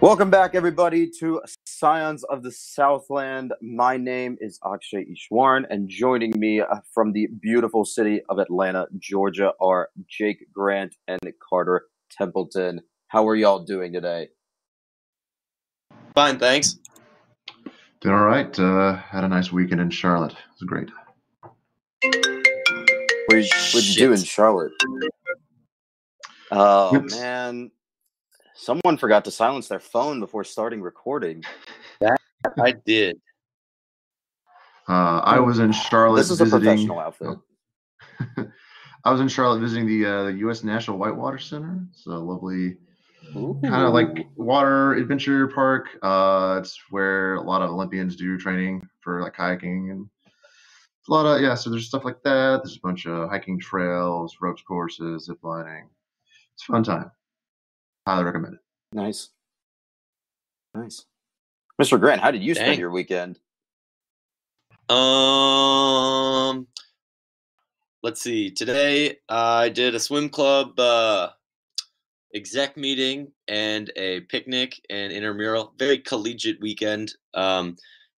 Welcome back, everybody, to Scions of the Southland. My name is Akshay and joining me from the beautiful city of Atlanta, Georgia, are Jake Grant and Carter Templeton. How are y'all doing today? Fine, thanks. Doing all right. Had a nice weekend in Charlotte. It was great. What'd you do in Charlotte? Oh, man. Someone forgot to silence their phone before starting recording. That I did. I was in Charlotte This is visiting. A professional outfit. I was in Charlotte visiting the U.S. National Whitewater Center. It's a lovely, kind of like water adventure park. It's where a lot of Olympians do training for like hiking and a lot of So there's stuff like that. There's a bunch of hiking trails, ropes courses, zip lining. It's a fun time. Highly recommend it. Nice. Mr. Grant, how did you spend your weekend? Let's see. Today I did a swim club exec meeting and a picnic and intramural. Very collegiate weekend.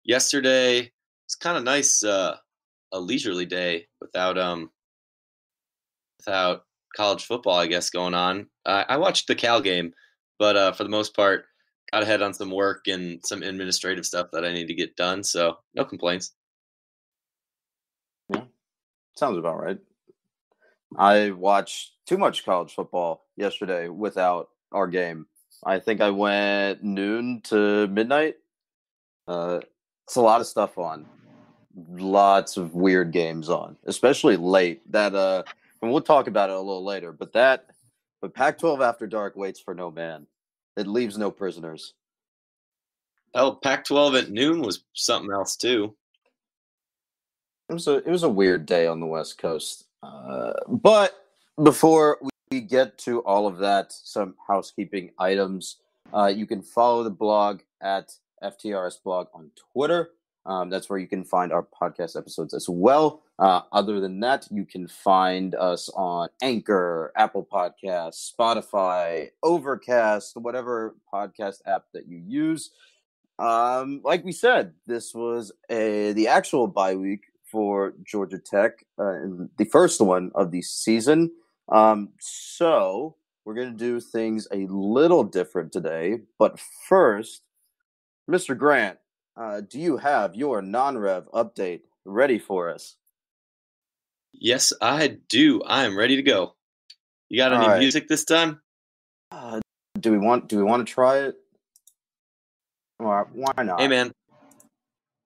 Yesterday it's kind of nice, a leisurely day without college football, I guess, going on. I watched the Cal game, but for the most part, got ahead on some work and some administrative stuff that I need to get done. So no complaints. Yeah, sounds about right. I watched too much college football yesterday without our game. I think I went noon to midnight. It's a lot of stuff on. Lots of weird games on, especially late. And we'll talk about it a little later. But Pac-12 After Dark waits for no man. It leaves no prisoners. Oh, Pac-12 at noon was something else too. It was a weird day on the West Coast. But before we get to all of that, some housekeeping items. You can follow the blog at FTRS Blog on Twitter. That's where you can find our podcast episodes as well. Other than that, you can find us on Anchor, Apple Podcasts, Spotify, Overcast, whatever podcast app that you use. Like we said, this was the actual bye week for Georgia Tech, and the first one of the season. So we're going to do things a little different today. But first, Mr. Grant, do you have your non-rev update ready for us? Yes, I do. I am ready to go. You got any music this time? Do we want to try it? Or why not? Hey, man.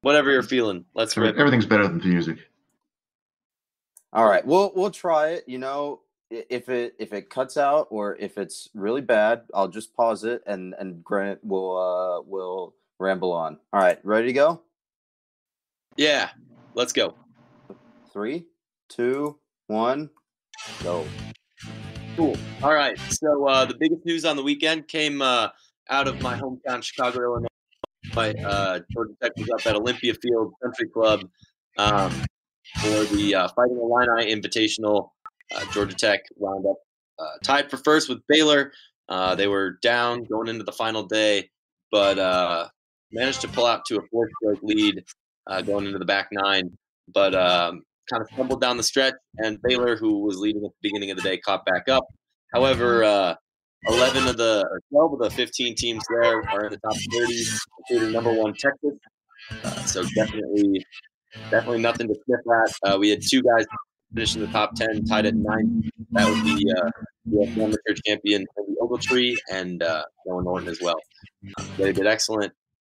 Whatever you're feeling. Let's rip. Everything's better than the music. All right, we'll try it. You know, if it cuts out or if it's really bad, I'll just pause it and Grant will ramble on. All right, ready to go? Yeah, let's go. 3, 2, 1, go. Cool. All right. So the biggest news on the weekend came out of my hometown, Chicago, Illinois. Georgia Tech was up at Olympia Field Country Club for the Fighting Illini Invitational. Georgia Tech wound up tied for first with Baylor. They were down going into the final day, but managed to pull out to a 4-stroke lead going into the back nine. But kind of stumbled down the stretch, and Baylor, who was leading at the beginning of the day, caught back up. However, 12 of the 15 teams there are in the top 30, including number 1 Texas. So definitely nothing to sniff at. We had 2 guys finish in the top 10, tied at 9. That was the U.S. amateur champion Toby Ogletree and Noah Norton as well. They did excellent.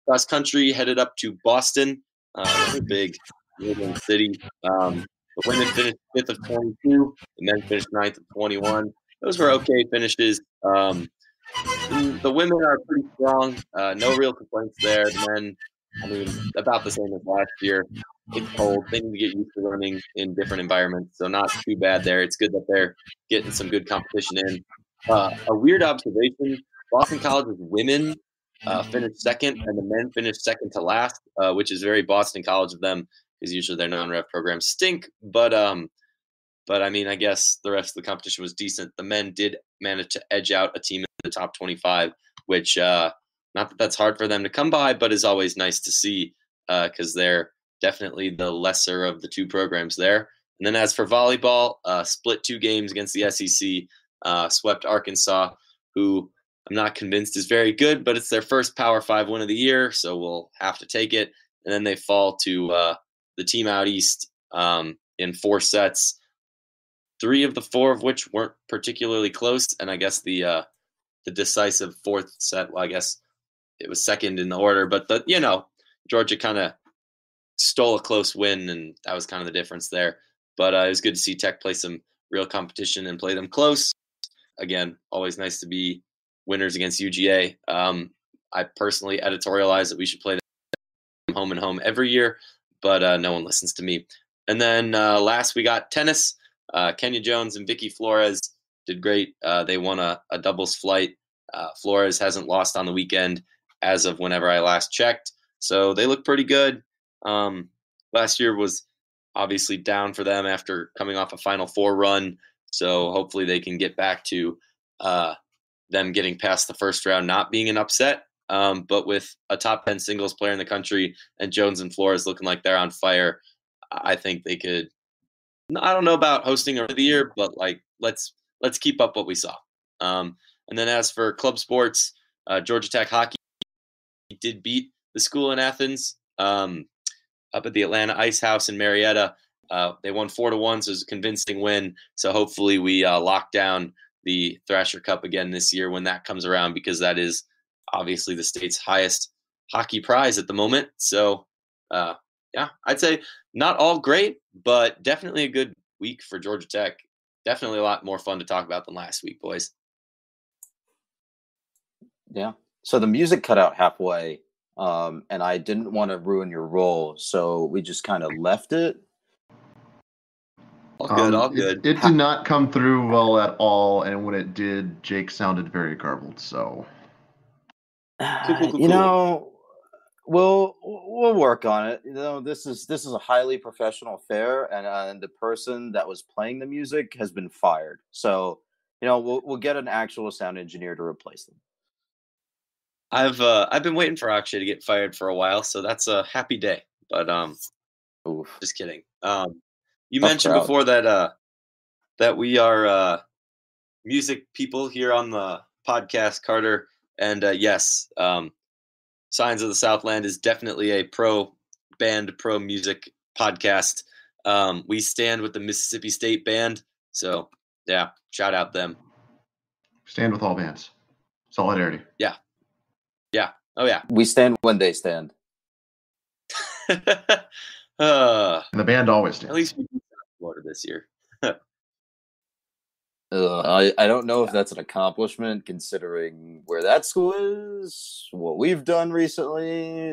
Cross country headed up to Boston, another big Midland city. The women finished 5th of 22. The men finished 9th of 21. Those were okay finishes. The women are pretty strong. No real complaints there. The men, I mean, about the same as last year. It's cold. They need to get used to running in different environments, so not too bad there. It's good that they're getting some good competition in. A weird observation, Boston College's women finished second, and the men finished second to last, which is very Boston College of them, because usually their non-rev programs stink. But I mean, I guess the rest of the competition was decent. The men did manage to edge out a team in the top 25, which Not that that's hard for them to come by, but is always nice to see because they're definitely the lesser of the two programs there. And then as for volleyball, split 2 games against the SEC, swept Arkansas, who I'm not convinced is very good, but it's their first Power 5 win of the year, so we'll have to take it. And then they fall to the team out east in 4 sets, 3 of the 4 of which weren't particularly close. And I guess the decisive 4th set, well, I guess it was second in the order, but Georgia kind of stole a close win, and that was kind of the difference there. But it was good to see Tech play some real competition and play them close. Again, always nice to be winners against UGA. I personally editorialize that we should play them home and home every year, but no one listens to me. And then last we got tennis. Kenya Jones and Vicky Flores did great. They won a doubles flight. Flores hasn't lost on the weekend as of whenever I last checked. So they look pretty good. Last year was obviously down for them after coming off a Final Four run. So hopefully they can get back to them getting past the first round, not being an upset. But with a top 10 singles player in the country and Jones and Flores looking like they're on fire, I think they could. I don't know about hosting over the year, but let's keep up what we saw. And then as for club sports, Georgia Tech hockey did beat the school in Athens up at the Atlanta Ice House in Marietta. They won 4-1, so it was a convincing win. So hopefully we lock down the Thrasher Cup again this year when that comes around, because that is obviously the state's highest hockey prize at the moment. So, yeah, I'd say not all great, but definitely a good week for Georgia Tech. Definitely a lot more fun to talk about than last week, boys. Yeah. So the music cut out halfway, and I didn't want to ruin your role, so we just kind of left it. All good, all good. It did not come through well at all, and when it did, Jake sounded very garbled. So, Cool. We'll work on it. This is a highly professional affair, and the person that was playing the music has been fired. So, we'll get an actual sound engineer to replace them. I've been waiting for Akshay to get fired for a while, so that's a happy day. But just kidding. You mentioned before that we are music people here on the podcast, Carter, and yes, Signs of the Southland is definitely a pro music podcast. We stand with the Mississippi State Band, so yeah, shout out them. Stand with all bands. Solidarity. Yeah. Oh yeah. We stand when they stand. And the band always stands. At least we beat Florida this year. I don't know if that's an accomplishment considering where that school is, what we've done recently.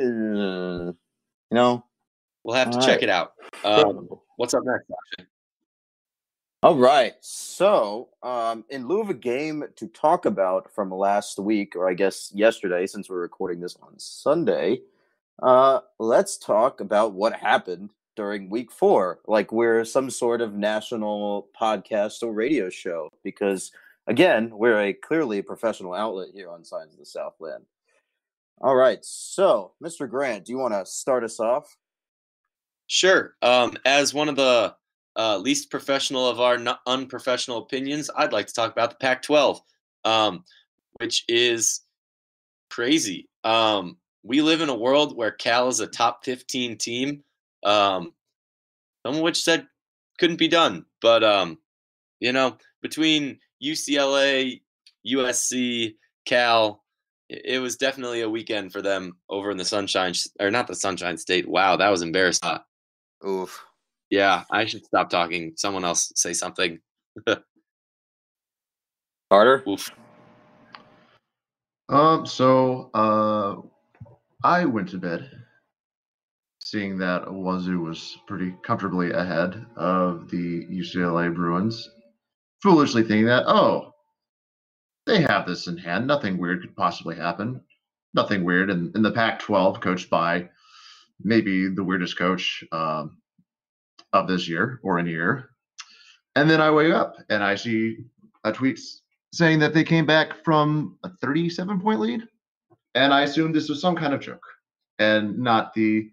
We'll have to check it out. What's up next, Akshay? All right. So, in lieu of a game to talk about from last week, or I guess yesterday, since we're recording this on Sunday, let's talk about what happened during week 4, like we're some sort of national podcast or radio show, because again, we're a clearly professional outlet here on Signs of the Southland. All right, so Mr. Grant, do you want to start us off? Sure. As one of the least professional of our unprofessional opinions, I'd like to talk about the Pac-12, which is crazy. We live in a world where Cal is a top 15 team. Some of which said couldn't be done, but between UCLA, USC, Cal, it was definitely a weekend for them over in the Sunshine, or not the Sunshine State. Wow, that was embarrassing. Oof. Yeah, I should stop talking. Someone else say something. Carter? Oof. I went to bed seeing that Wazoo was pretty comfortably ahead of the UCLA Bruins, foolishly thinking that, they have this in hand. Nothing weird could possibly happen. Nothing weird. And in the Pac-12, coached by maybe the weirdest coach of this year or any year. And then I wake up and I see a tweet saying that they came back from a 37-point lead And I assumed this was some kind of joke and not the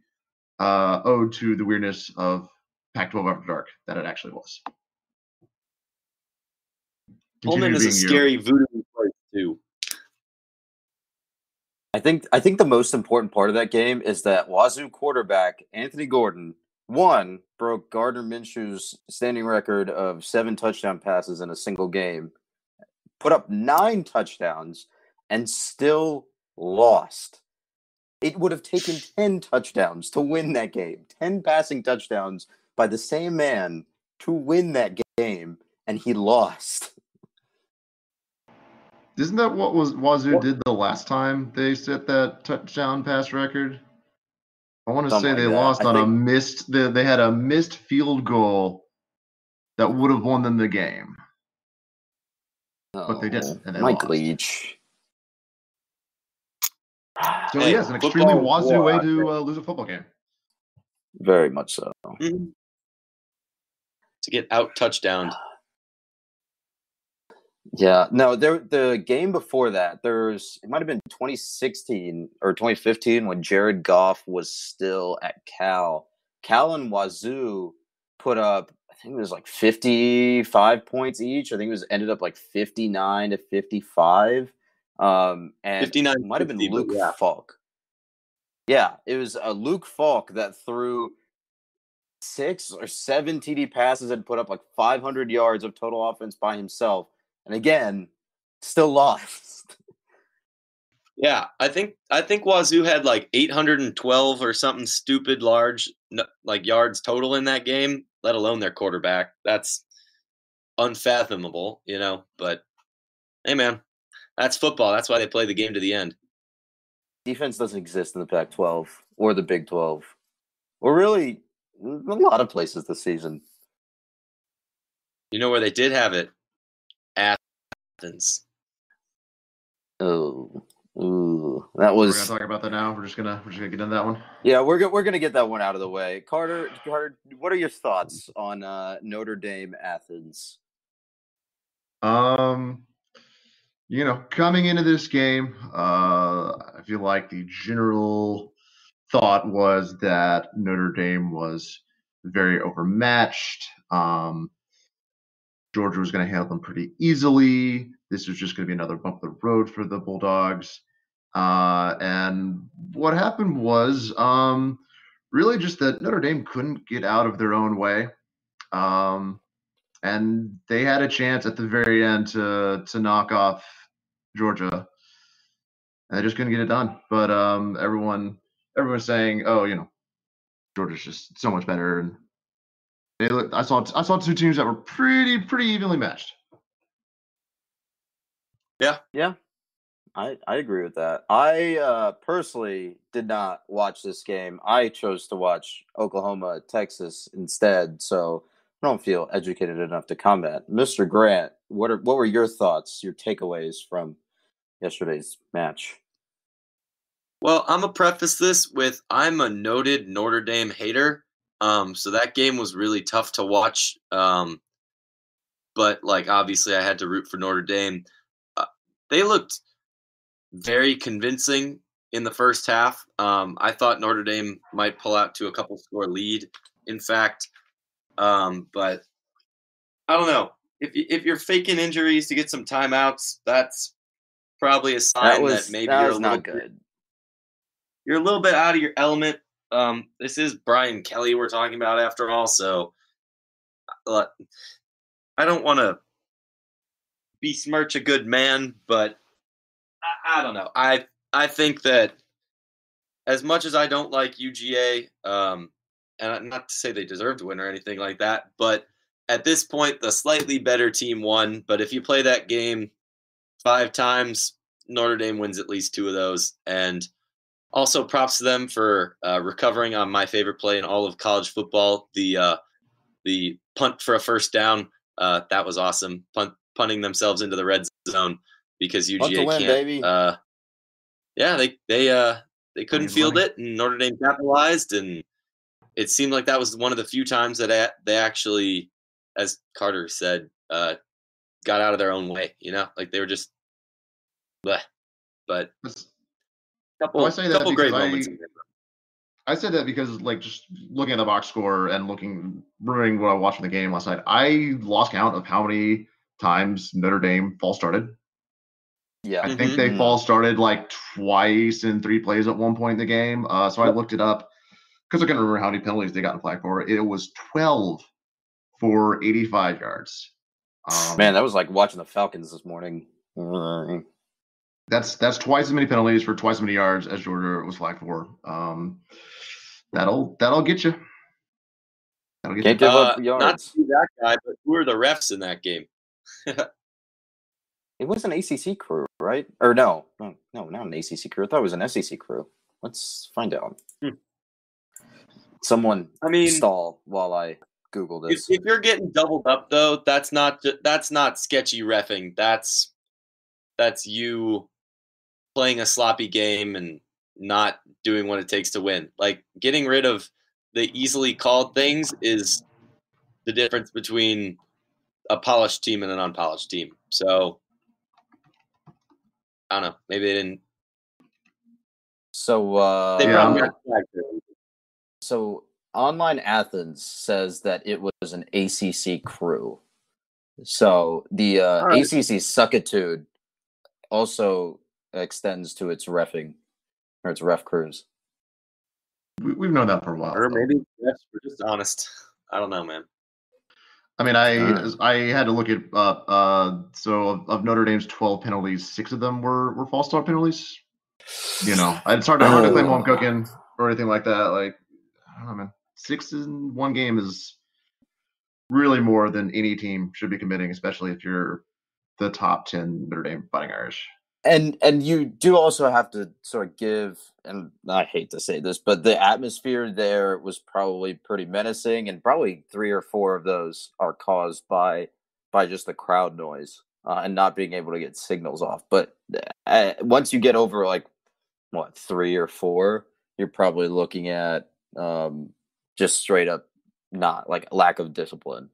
ode to the weirdness of Pac-12 After Dark that it actually was. Pullman is a scary voodoo place too. I think the most important part of that game is that Wazoo quarterback Anthony Gordon, one, broke Gardner Minshew's standing record of 7 touchdown passes in a single game, put up 9 touchdowns, and still lost. It would have taken 10 touchdowns to win that game. 10 passing touchdowns by the same man to win that game, and he lost. Isn't that what Wazoo did the last time they set that touchdown pass record? I want to say they lost on a missed. They had a missed field goal that would have won them the game, but they didn't, and they Mike lost. Leach. So yes, an extremely Wazoo way to lose a football game. Very much so. Mm-hmm. To get out touchdowned. Yeah, no, the game before that, it might have been 2016 or 2015 when Jared Goff was still at Cal. Cal and Wazoo put up, I think it was like 55 points each. I think it was ended up like 59 to 55. And 59 it might have been Luke Falk. Yeah, it was Luke Falk that threw 6 or 7 TD passes and put up like 500 yards of total offense by himself. And again, still lost. Yeah, I think Wazoo had like 812 or something stupid large like yards total in that game, let alone their quarterback. That's unfathomable, you know, but hey man, that's football. That's why they play the game to the end. Defense doesn't exist in the Pac-12 or the Big 12. Or really a lot of places this season. You know where they did have it? Athens. Oh, ooh, that was. We're gonna talk about that now. We're just gonna get into that one. Yeah, we're gonna get that one out of the way. Carter, what are your thoughts on Notre Dame Athens? You know, coming into this game, I feel like the general thought was that Notre Dame was very overmatched. Georgia was going to handle them pretty easily. This was just going to be another bump of the road for the Bulldogs. And what happened was really just that Notre Dame couldn't get out of their own way. And they had a chance at the very end to knock off Georgia. And they just couldn't get it done. But everyone's saying, oh, you know, Georgia's just so much better. And I saw 2 teams that were pretty evenly matched. Yeah, I agree with that. I personally did not watch this game. I chose to watch Oklahoma, Texas instead, so I don't feel educated enough to comment. Mr. Grant, what were your thoughts, your takeaways from yesterday's match? Well, I'm gonna preface this with I'm a noted Notre Dame hater. So that game was really tough to watch. But like obviously I had to root for Notre Dame. They looked very convincing in the first half. I thought Notre Dame might pull out to a couple score lead, in fact. But I don't know. If you're faking injuries to get some timeouts, that's probably a sign that maybe you're a little good. You're a little bit out of your element. This is Brian Kelly we're talking about after all, so I don't want to besmirch a good man, but I don't know. I think that as much as I don't like UGA, and not to say they deserve to win or anything like that, but at this point, the slightly better team won. But if you play that game 5 times, Notre Dame wins at least 2 of those. And also props to them for recovering on my favorite play in all of college football, the punt for a first down. That was awesome. Punting themselves into the red zone because UGA can't. Baby. Yeah, they couldn't field it, and Notre Dame capitalized, and it seemed like that was one of the few times that they actually, as Carter said, got out of their own way. You know, like they were just bleh. But I say that couple because great moments in there. I said that because, like, just looking at the box score and remembering what I watched in the game last night, I lost count of how many times Notre Dame false started. Yeah. I think they false started like twice in 3 plays at one point in the game. So I looked it up because I couldn't remember how many penalties they got in flag for. It was 12 for 85 yards. Man, that was like watching the Falcons this morning. That's twice as many penalties for twice as many yards as Georgia was flagged for. That'll get you. Can't give up yards. Not to be that guy, but who are the refs in that game? It was an ACC crew, right? Or no, not an ACC crew. I thought it was an SEC crew. Let's find out. Someone, stall while I Google this. If you're getting doubled up, though, that's not sketchy reffing. That's you playing a sloppy game and not doing what it takes to win. Like, getting rid of the easily called things is the difference between a polished team and an unpolished team. So, I don't know. Maybe they didn't. So, they probably got flagged. So, Online Athens says that it was an ACC crew. So, the ACC suckitude also extends to its reffing, or its ref crews. We've known that for a while. Or maybe refs were just honest. I don't know, man. I mean, I had to look at so of Notre Dame's 12 penalties, 6 of them were false start penalties. You know, it's hard to claim home cooking or anything like that. Like, I don't know, man. 6 in one game is really more than any team should be committing, especially if you're the top 10 Notre Dame Fighting Irish. And you do also have to sort of give, and I hate to say this, but the atmosphere there was probably pretty menacing, and probably 3 or 4 of those are caused by just the crowd noise and not being able to get signals off. But once you get over like 3 or 4, you're probably looking at just straight up not like lack of discipline.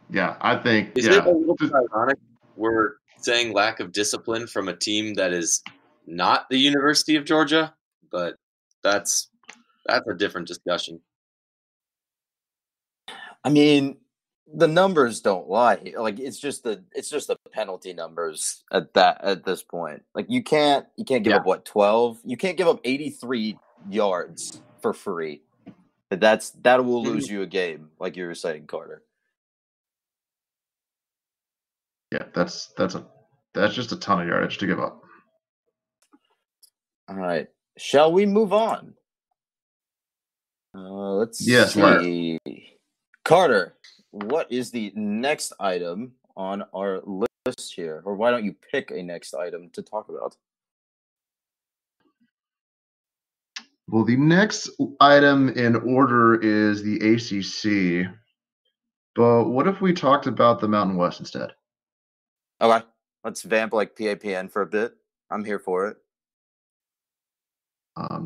Yeah, I think. Is it a little bit ironic we're saying lack of discipline from a team that is not the University of Georgia? But that's a different discussion. I mean, the numbers don't lie. Like, it's just the penalty numbers at this point. Like, you can't give up 12? You can't give up 83 yards for free. That will lose you a game, like you were saying, Carter. Yeah, that's just a ton of yardage to give up. All right, shall we move on? Let's see. Carter, what is the next item on our list here? Or why don't you pick a next item to talk about? Well, the next item in order is the ACC. But what if we talked about the Mountain West instead? Okay, let's vamp like PAPN for a bit. I'm here for it.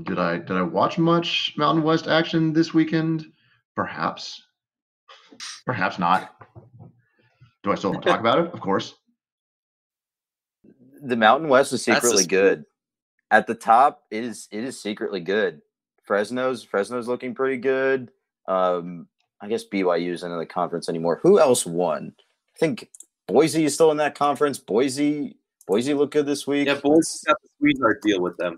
Did I watch much Mountain West action this weekend? Perhaps. Perhaps not. Do I still want to talk about it? Of course. The Mountain West is secretly good. At the top, it is secretly good. Fresno's looking pretty good. I guess BYU's into the conference anymore. Who else won? I think Boise is still in that conference. Boise looked good this week. Yeah, Boise got the sweetheart deal with them.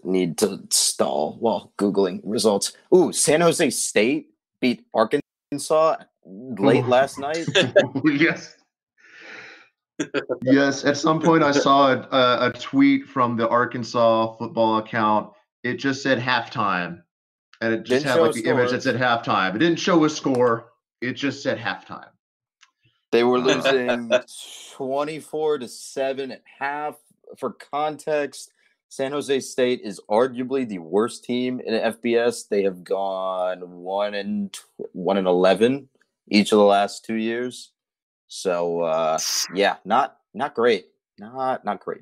Need to stall while Googling results. Ooh, San Jose State beat Arkansas late last night. Yes. Yes, at some point I saw a tweet from the Arkansas football account. It just said halftime, and it just had like the image that said halftime. It didn't show a score. It just said halftime. They were losing 24-7 at half. For context, San Jose State is arguably the worst team in FBS. They have gone 1-11 each of the last 2 years. So yeah, not great. Not great.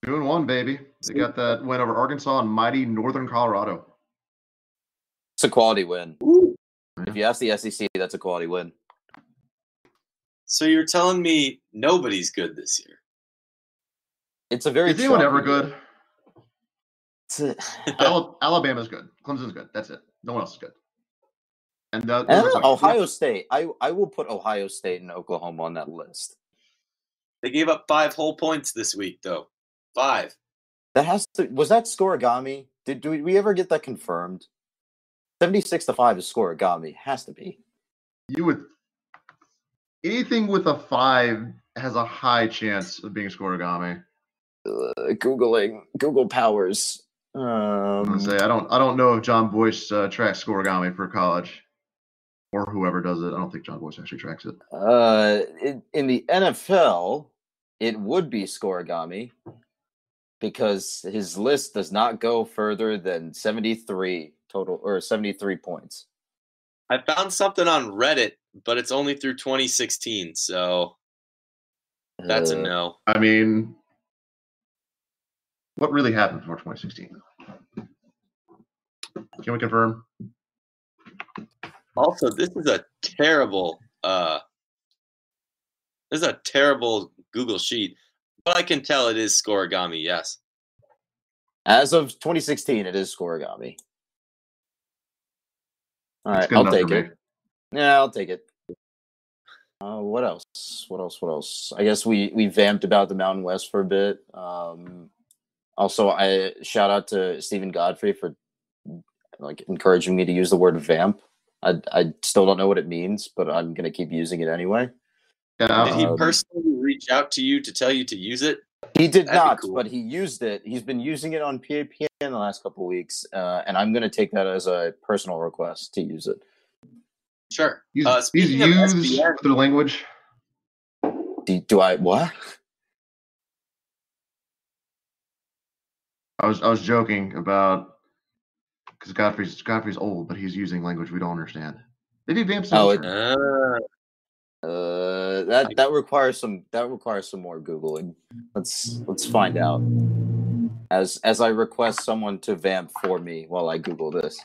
2-1, baby. They got that win over Arkansas and mighty Northern Colorado. It's a quality win. Ooh. If you ask the SEC, that's a quality win. So you're telling me nobody's good this year? It's a very. Is anyone ever good? Alabama's good. Clemson's good. That's it. No one else is good. And Ohio State. I will put Ohio State and Oklahoma on that list. They gave up 5 whole points this week, though. 5. Was that scoregami? Did we ever get that confirmed? 76-5 is scoregami. Has to be. Anything with a 5 has a high chance of being scoregami. Google powers. I'm gonna say I don't know if John Boyce tracks scoregami for college, or whoever does it. I don't think John Boyce actually tracks it. In the NFL, it would be scoregami because his list does not go further than 73 total or 73 points. I found something on Reddit, but it's only through 2016, so that's a no. I mean, what really happened before 2016? Can we confirm? Also, this is a terrible Google sheet, but I can tell it is scoregami. Yes, as of 2016, it is scoregami. All right, I'll take it. Yeah, I'll take it. What else? I guess we vamped about the Mountain West for a bit. Also, I shout out to Stephen Godfrey for encouraging me to use the word vamp. I still don't know what it means, but I'm gonna keep using it anyway. Did he personally reach out to you to tell you to use it? He did not, but he used it. He's been using it on PAPN the last couple of weeks, and I'm gonna take that as a personal request to use it. Sure. He's used their language. Do I what? I was joking about because Godfrey's old, but he's using language we don't understand. They do vamp that requires some more Googling. Let's find out. As I request someone to vamp for me while I Google this.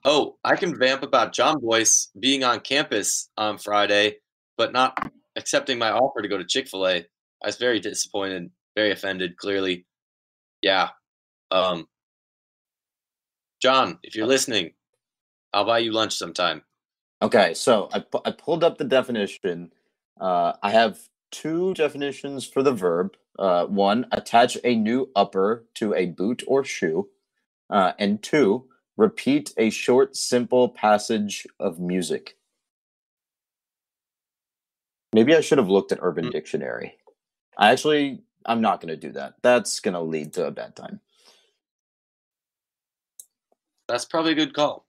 Oh, I can vamp about John Boyce being on campus on Friday, but not accepting my offer to go to Chick-fil-A. I was very disappointed, very offended, clearly. Yeah. John, if you're listening, I'll buy you lunch sometime. Okay, so I pulled up the definition. I have 2 definitions for the verb. 1, attach a new upper to a boot or shoe. And 2, repeat a short, simple passage of music. Maybe I should have looked at Urban Dictionary. I'm not going to do that. That's going to lead to a bad time. That's probably a good call.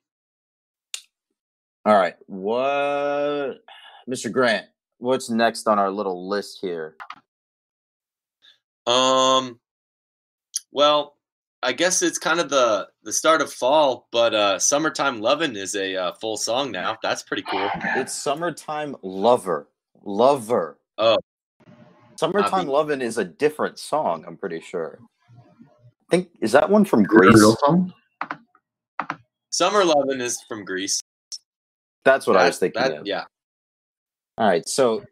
All right. Mr. Grant, what's next on our little list here? Well, I guess it's kind of the start of fall, but Summertime Lovin' is a full song now. That's pretty cool. It's Summertime Lover. Oh. Summertime Lovin' is a different song, I'm pretty sure. Is that one from Greece? Real song? Summer Lovin' is from Greece. That's what I was thinking of. Yeah. All right, so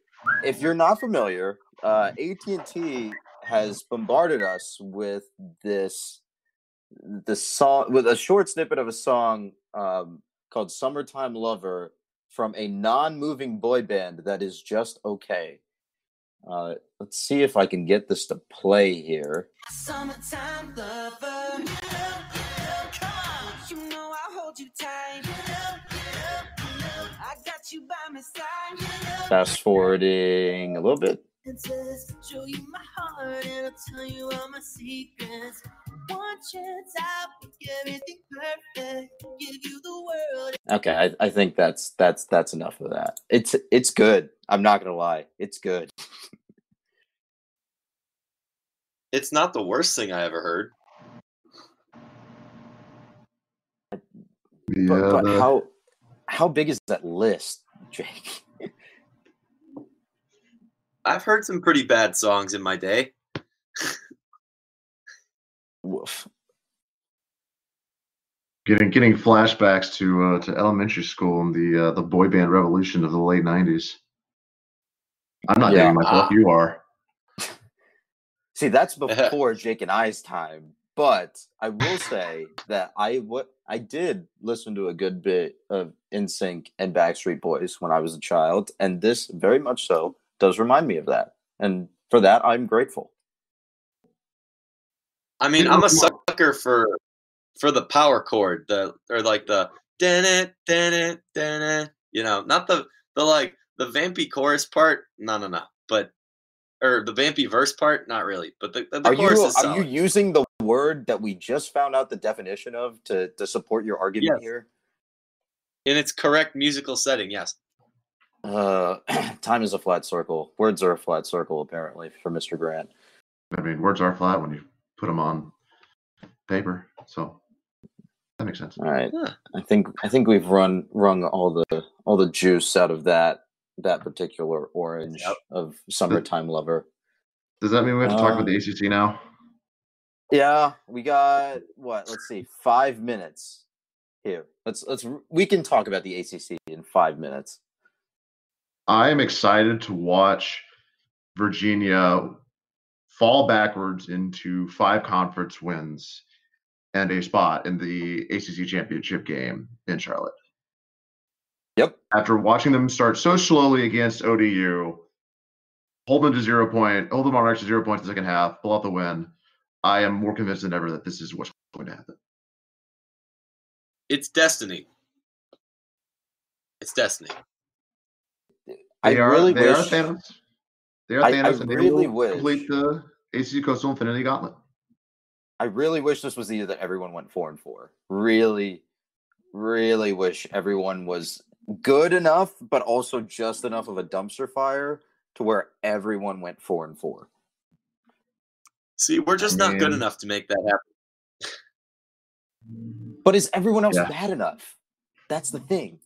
if you're not familiar, AT&T has bombarded us with the song, with a short snippet of a song called Summertime Lover from a non-moving boy band that is just okay. Let's see if I can get this to play here. Summertime lover, you know I hold you tight. I got you by my side. Fast forwarding a little bit. Show you my heart and I'll tell you all my secrets. One chance out, make everything perfect. Give you the world. Okay, I think that's enough of that. It's good. I'm not gonna lie, it's good. It's not the worst thing I ever heard. Yeah, but how big is that list, Jake? I've heard some pretty bad songs in my day. Woof. Getting flashbacks to elementary school and the boy band revolution of the late 90s. I'm not dating myself. You are. See, that's before Jake and I's time. But I will say that I did listen to a good bit of NSYNC and Backstreet Boys when I was a child, and this very much so does remind me of that. And for that, I'm grateful. I mean, I'm a sucker for the power chord, or like the dun not the like the vampy chorus part. No. But or the vampy verse part, not really. But the chorus is solid. Are you using the word that we just found out the definition of to support your argument here? In its correct musical setting, yes. Time is a flat circle. Words are a flat circle, apparently, for Mr. Grant. I mean, words are flat when you put them on paper, so that makes sense. All right, yeah. I think we've wrung all the juice out of that particular orange of Summertime Lover. Does that mean we have to talk about the ACC now? Yeah, we got what? Let's see, 5 minutes here. We can talk about the ACC in 5 minutes. I am excited to watch Virginia fall backwards into 5 conference wins and a spot in the ACC championship game in Charlotte. Yep. After watching them start so slowly against ODU, hold them on extra 0 points in the second half, pull out the win, I am more convinced than ever that this is what's going to happen. It's destiny. They are Thanos. They are Thanos, and they will complete the ACC Coastal Infinity Gauntlet. I really wish this was the year that everyone went 4-4. Really, really wish everyone was good enough, but also just enough of a dumpster fire to where everyone went 4-4. See, we're just not good enough to make that happen. But is everyone else bad enough? That's the thing.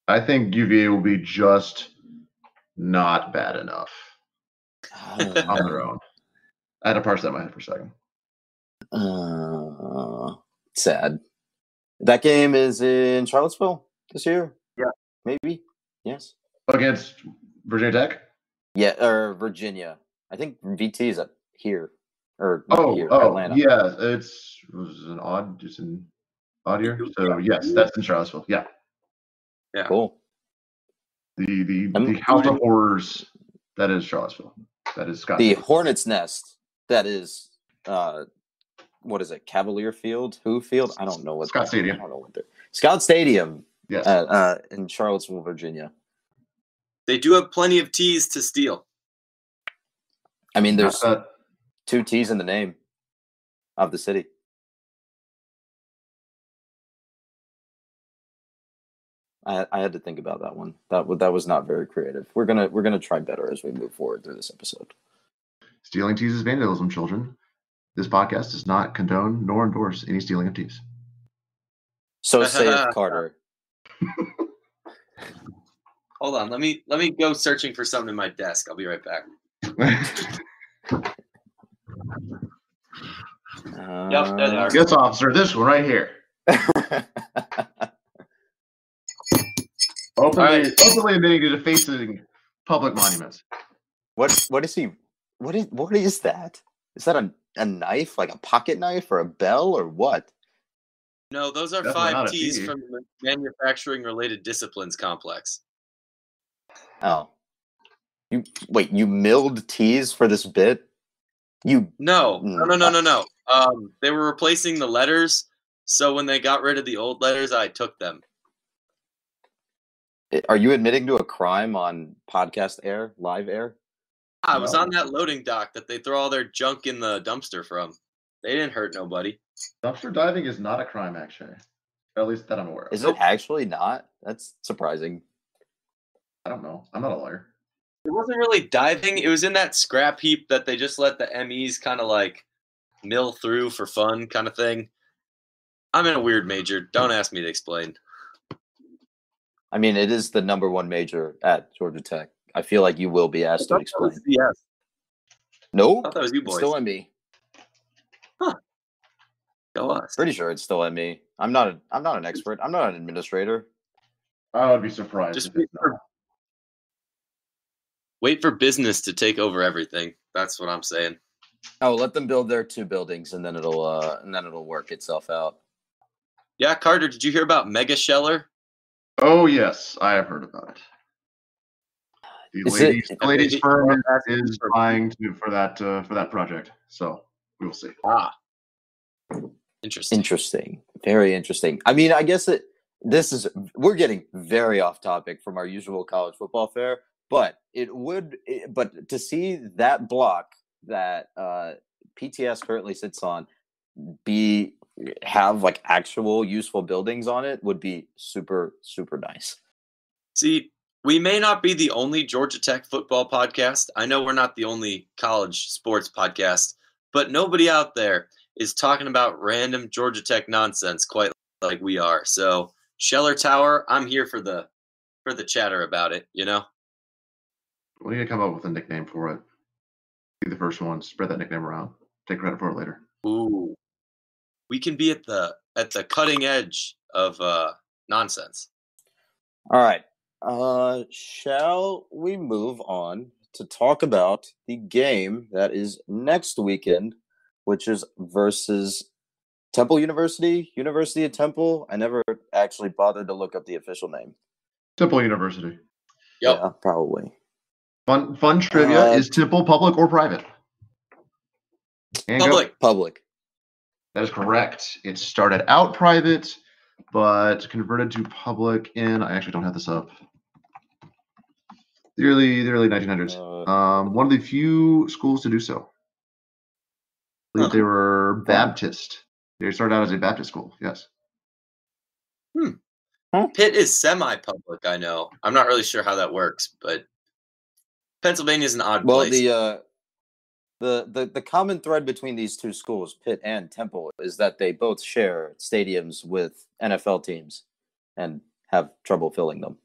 I think UVA will be just not bad enough on their own. I had to parse that in my head for a second. Sad. That game is in Charlottesville this year? Yeah. Maybe? Yes. Against Virginia Tech? Yeah, or Virginia. I think VT is up here. Or Atlanta. Yeah, it's an odd year. So yes, that's in Charlottesville. Yeah. Yeah. Cool. The House of Horrors that is Charlottesville. That is Scott. The Hornet's Nest that is what is it? Cavalier Field? Who Field? I don't know what Scott Stadium. I don't know what they're Scott Stadium. Yes. In Charlottesville, Virginia. They do have plenty of T's to steal. I mean, there's 2 T's in the name of the city. I had to think about that one. That was not very creative. We're gonna try better as we move forward through this episode. Stealing teas is vandalism, children. This podcast does not condone nor endorse any stealing of teas. So saith Carter. Hold on, let me go searching for something in my desk. I'll be right back. Yep, there they are. Yes, officer, this one right here. Openly admitting to defacing public monuments. What is he? What is that? Is that a knife, like a pocket knife, or a bell, or what? No, those are Definitely 5 T's from the manufacturing related disciplines complex. Oh, you milled T's for this bit? No. They were replacing the letters, so when they got rid of the old letters, I took them. Are you admitting to a crime on podcast air, live air? I was on that loading dock that they throw all their junk in the dumpster from. They didn't hurt nobody. Dumpster diving is not a crime, actually. At least that I'm aware of. Is it actually not? That's surprising. I don't know. I'm not a lawyer. It wasn't really diving. It was in that scrap heap that they just let the MEs kind of like mill through for fun kind of thing. I'm in a weird major. Don't ask me to explain. I mean, it is the #1 major at Georgia Tech. I feel like you will be asked to explain. Yes. No? I thought that was you boys. It's still ME. Huh. Go us. Pretty sure it's still ME. I'm not an expert. I'm not an administrator. I would be surprised. Wait for business to take over everything. That's what I'm saying. Oh, let them build their 2 buildings, and then it'll work itself out. Yeah, Carter, did you hear about Mega Sheller? Oh yes, I have heard about it. The ladies firm is buying for that project, so we will see. Ah, interesting. Very interesting. I mean, I guess we're getting very off topic from our usual college football fare, but but to see that block that PTS currently sits on have like actual useful buildings on it would be super, super nice. See, we may not be the only Georgia Tech football podcast. I know we're not the only college sports podcast, but nobody out there is talking about random Georgia Tech nonsense quite like we are. So, Sheller Tower, I'm here for the chatter about it, you know? We need to come up with a nickname for it. Be the first one, spread that nickname around. Take credit for it later. Ooh. We can be at the cutting edge of nonsense. All right. Shall we move on to talk about the game that is next weekend, which is versus Temple University, University of Temple? I never actually bothered to look up the official name. Temple University. Yep. Yeah, probably. Fun trivia, is Temple public or private? Public. That is correct. It started out private, but converted to public in, I actually don't have this up, the early 1900s. One of the few schools to do so. I believe they were Baptist. They started out as a Baptist school, yes. Pitt is semi-public, I know. I'm not really sure how that works, but Pennsylvania is an odd place. The common thread between these two schools, Pitt and Temple, is that they both share stadiums with NFL teams and have trouble filling them.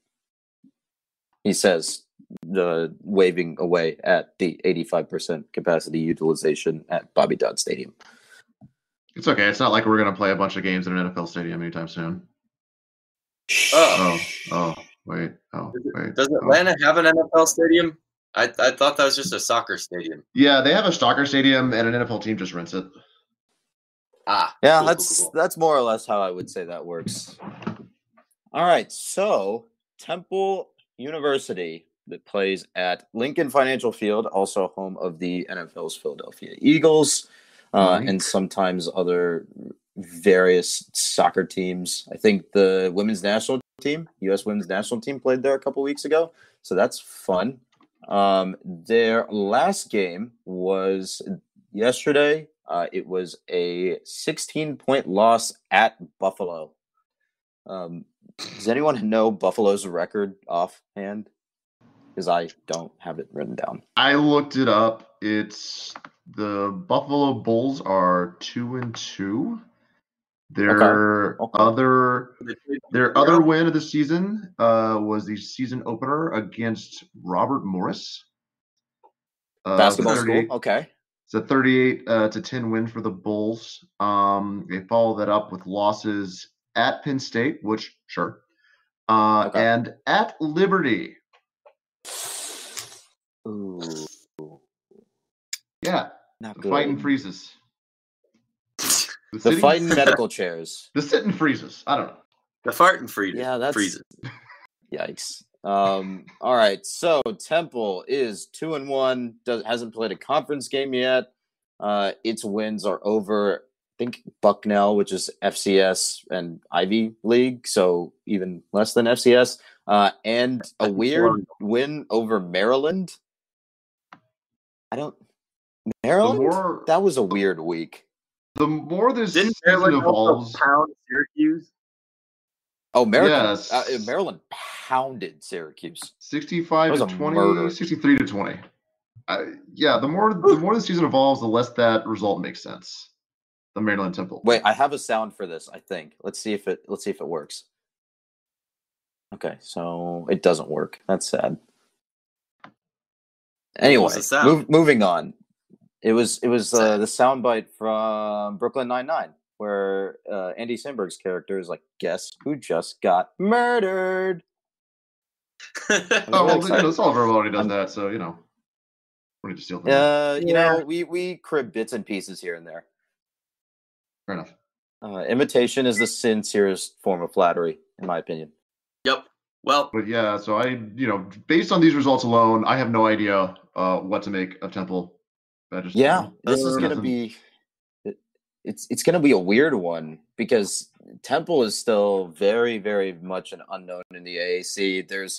He says, waving away at the 85% capacity utilization at Bobby Dodd Stadium. It's okay. It's not like we're going to play a bunch of games in an NFL stadium anytime soon. Wait. Does Atlanta have an NFL stadium? I thought that was just a soccer stadium. Yeah, they have a soccer stadium, and an NFL team just rents it. Yeah, cool. That's more or less how I would say that works. All right, so Temple University that plays at Lincoln Financial Field, also home of the NFL's Philadelphia Eagles, and sometimes other various soccer teams. I think the women's national team, U.S. women's national team, played there a couple weeks ago, so that's fun. Their last game was yesterday. It was a 16-point loss at Buffalo. Does anyone know Buffalo's record offhand? Because I don't have it written down. I looked it up. It's the Buffalo Bulls are 2-2. Their other win of the season was the season opener against Robert Morris. Basketball school. Okay. It's a 38-10 win for the Bulls. They followed that up with losses at Penn State, which and at Liberty. Ooh. Yeah. Not the good. Fighting freezes. The fighting medical chairs. The sitting freezes. I don't know. The farting freezes. Yeah, that's freezes. Yikes. All right. So Temple is 2-1. Hasn't played a conference game yet. Its wins are over, I think, Bucknell, which is FCS and Ivy League, so even less than FCS, and a weird win over Maryland. Maryland? That was a weird week. The more this season evolves, pound Syracuse. Oh, Maryland pounded Syracuse. 65-20, 63-20. The more the season evolves, the less that result makes sense. The Maryland Temple. Wait, I have a sound for this. I think. Let's see if it works. Okay, so it doesn't work. That's sad. Anyway, moving on. It was the soundbite from Brooklyn Nine-Nine, where Andy Samberg's character is like, guess who just got murdered? Oh, well, excited. Sullivan already does that, so we need to steal from him. Yeah. We crib bits and pieces here and there. Fair enough. Imitation is the sincerest form of flattery, in my opinion. Yep. Well, But yeah, so based on these results alone, I have no idea what to make of Temple. This is going to be. It's going to be a weird one because Temple is still very, very much an unknown in the AAC.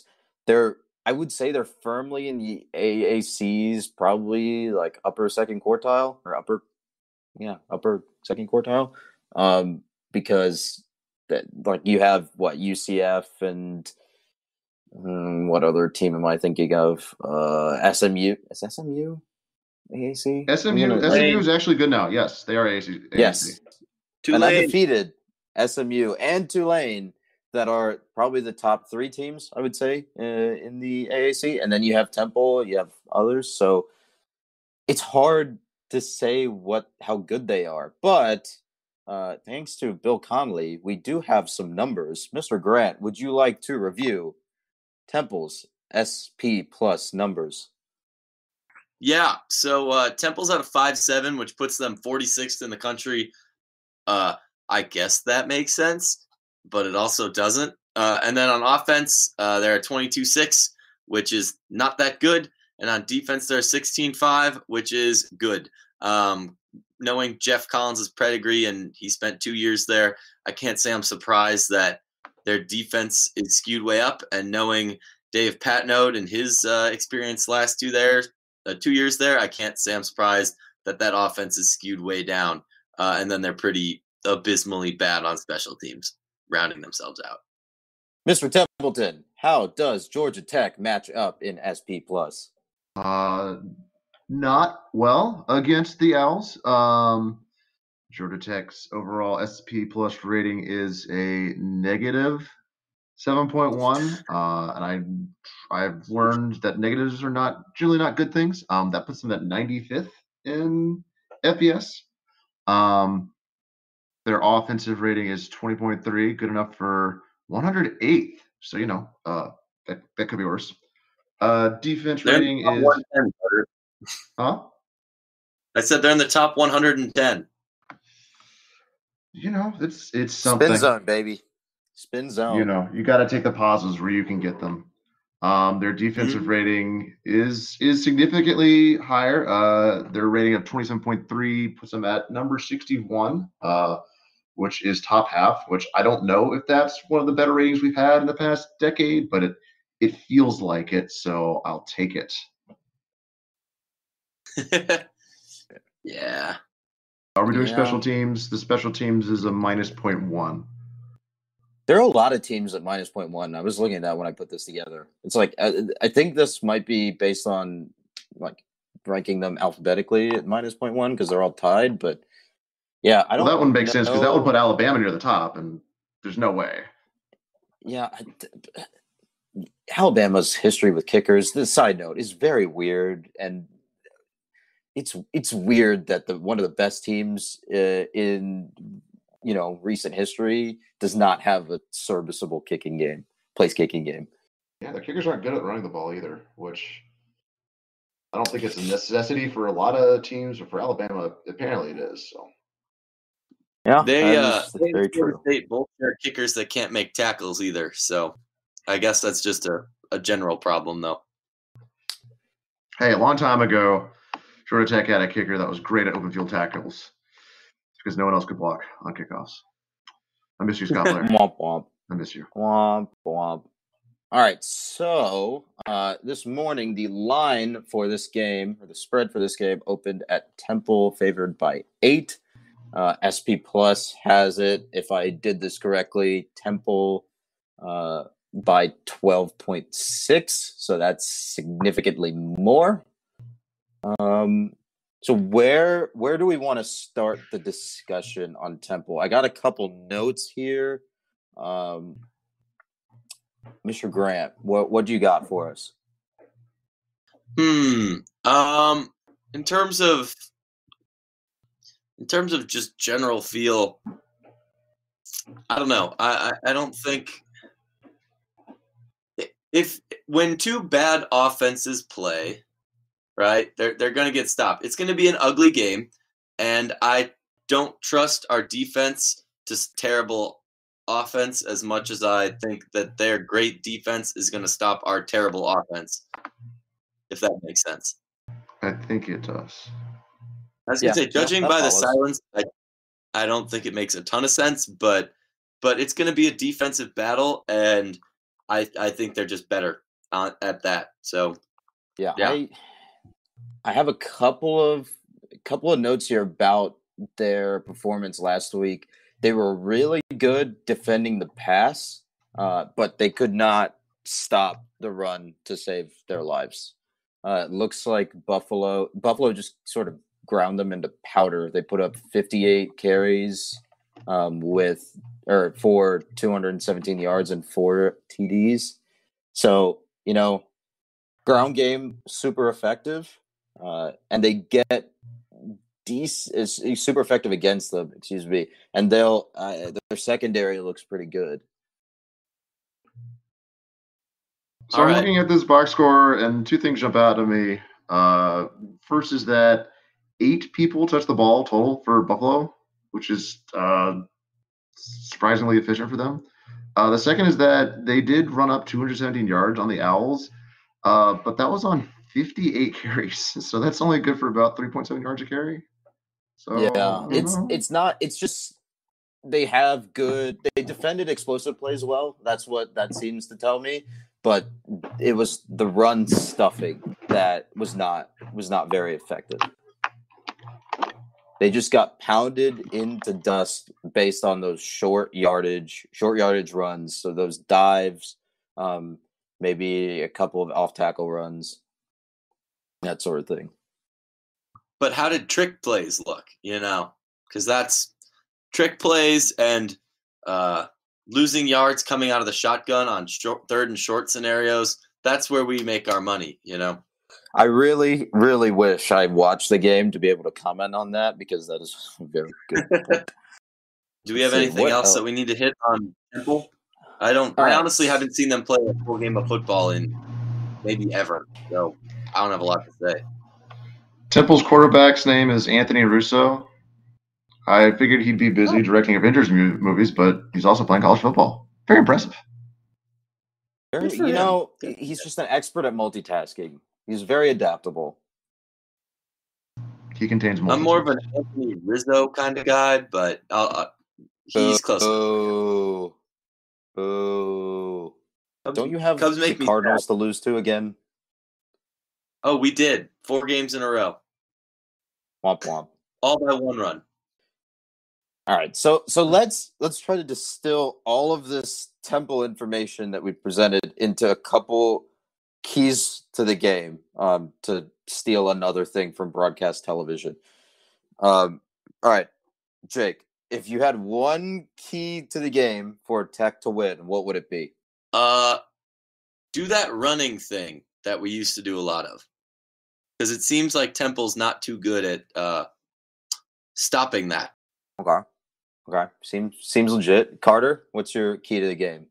I would say they're firmly in the AAC's probably like upper second quartile or upper second quartile. Because like you have UCF and what other team am I thinking of? SMU. Is SMU AAC? SMU is actually good now. Yes, they are AAC. Yes. Tulane. An undefeated SMU and Tulane that are probably the top 3 teams, I would say, in the AAC. And then you have Temple, you have others. So it's hard to say how good they are. But thanks to Bill Conley, we do have some numbers. Mr. Grant, would you like to review Temple's SP plus numbers? Yeah, so Temple's at a 5.7, which puts them 46th in the country. I guess that makes sense, but it also doesn't. And then on offense, they're at 22.6, which is not that good. And on defense, they're 16.5, which is good. Knowing Jeff Collins' pedigree, and he spent 2 years there, I can't say I'm surprised that their defense is skewed way up. And knowing Dave Patnode and his experience last 2 years there, I can't say I'm surprised that offense is skewed way down. And then they're pretty abysmally bad on special teams, rounding themselves out. Mr. Templeton, how does Georgia Tech match up in SP plus? Not well against the Owls. Georgia Tech's overall SP plus rating is a negative 7.1, and I've learned that negatives are generally not good things. That puts them at 95th in FBS. Their offensive rating is 20.3, good enough for 108th. So that could be worse. Defense rating is 110. Huh? I said they're in the top 110. It's something. Spin zone, baby. Spin zone. You got to take the pauses where you can get them. Their defensive rating is significantly higher. Their rating of 27.3 puts them at number 61, which is top half, which I don't know if that's one of the better ratings we've had in the past decade, but it feels like it, so I'll take it. Yeah. Are we doing special teams? The special teams is a minus 0.1. There are a lot of teams at minus 0.1. I was looking at that when I put this together. It's like I think this might be based on like ranking them alphabetically at minus 0.1 because they're all tied. But yeah, I don't. Well, that one makes sense because that would put Alabama near the top, and there's no way. Yeah, Alabama's history with kickers. This side note is very weird, and it's weird that one of the best teams in recent history does not have a serviceable place kicking game. Yeah, the kickers aren't good at running the ball either, which I don't think it's a necessity for a lot of teams, but for Alabama, apparently it is. So yeah, they very true. State both their kickers that can't make tackles either. So I guess that's just a general problem, though. Hey, a long time ago, Georgia Tech had a kicker that was great at open field tackles because no one else could block on kickoffs. I miss you, Scott Blair. Womp womp. I miss you. Womp womp. All right, so this morning the line for this game, or the spread for this game, opened at Temple favored by 8. SP Plus has it, if I did this correctly, Temple by 12.6, so that's significantly more. So where do we want to start the discussion on Temple? I got a couple notes here. Mr. Grant, what do you got for us? In terms of just general feel, I don't know. I don't think when two bad offenses play, right, they're going to get stopped. It's going to be an ugly game, and I don't trust our defense to terrible offense as much as I think that their great defense is going to stop our terrible offense, if that makes sense. I think it does. I was going to say, judging by the follows. silence, I don't think it makes a ton of sense, but it's going to be a defensive battle, and I think they're just better at that. So, yeah. I have a couple of notes here about their performance last week. They were really good defending the pass, but they could not stop the run to save their lives. It looks like Buffalo just sort of ground them into powder. They put up 58 carries for 217 yards and 4 TDs. So, ground game super effective, and they get is super effective against them. Excuse me, and their secondary looks pretty good. So I'm looking at this box score, and 2 things jump out at me. First is that 8 people touched the ball total for Buffalo, which is surprisingly efficient for them. The second is that they did run up 217 yards on the Owls, but that was on 58 carries. So that's only good for about 3.7 yards a carry. So yeah, it's just they defended explosive plays well. That's what that seems to tell me. But it was the run stuffing that was not very effective. They just got pounded into dust based on those short yardage runs. So those dives, maybe a couple of off tackle runs, that sort of thing. But how did trick plays look? Because that's trick plays and losing yards coming out of the shotgun on third and short scenarios. That's where we make our money. I really, really wish I watched the game to be able to comment on that, because that is a very good point. Do we have anything else that we need to hit on Temple? I honestly haven't seen them play a full game of football in maybe ever, so I don't have a lot to say. Temple's quarterback's name is Anthony Russo. I figured he'd be busy directing Avengers movies, but he's also playing college football. Very impressive. He's just an expert at multitasking. He's very adaptable. He contains multitudes. I'm more of an Anthony Rizzo kind of guy, but he's close. Oh. Don't you have the Cardinals to lose to again? Oh, we did. 4 games in a row. Womp womp. All by 1 run. All right, so let's try to distill all of this Temple information that we presented into a couple keys to the game, to steal another thing from broadcast television. All right, Jake, if you had one key to the game for Tech to win, what would it be? Do that running thing that we used to do a lot of, because it seems like Temple's not too good at stopping that. Okay, seems legit. Carter, what's your key to the game?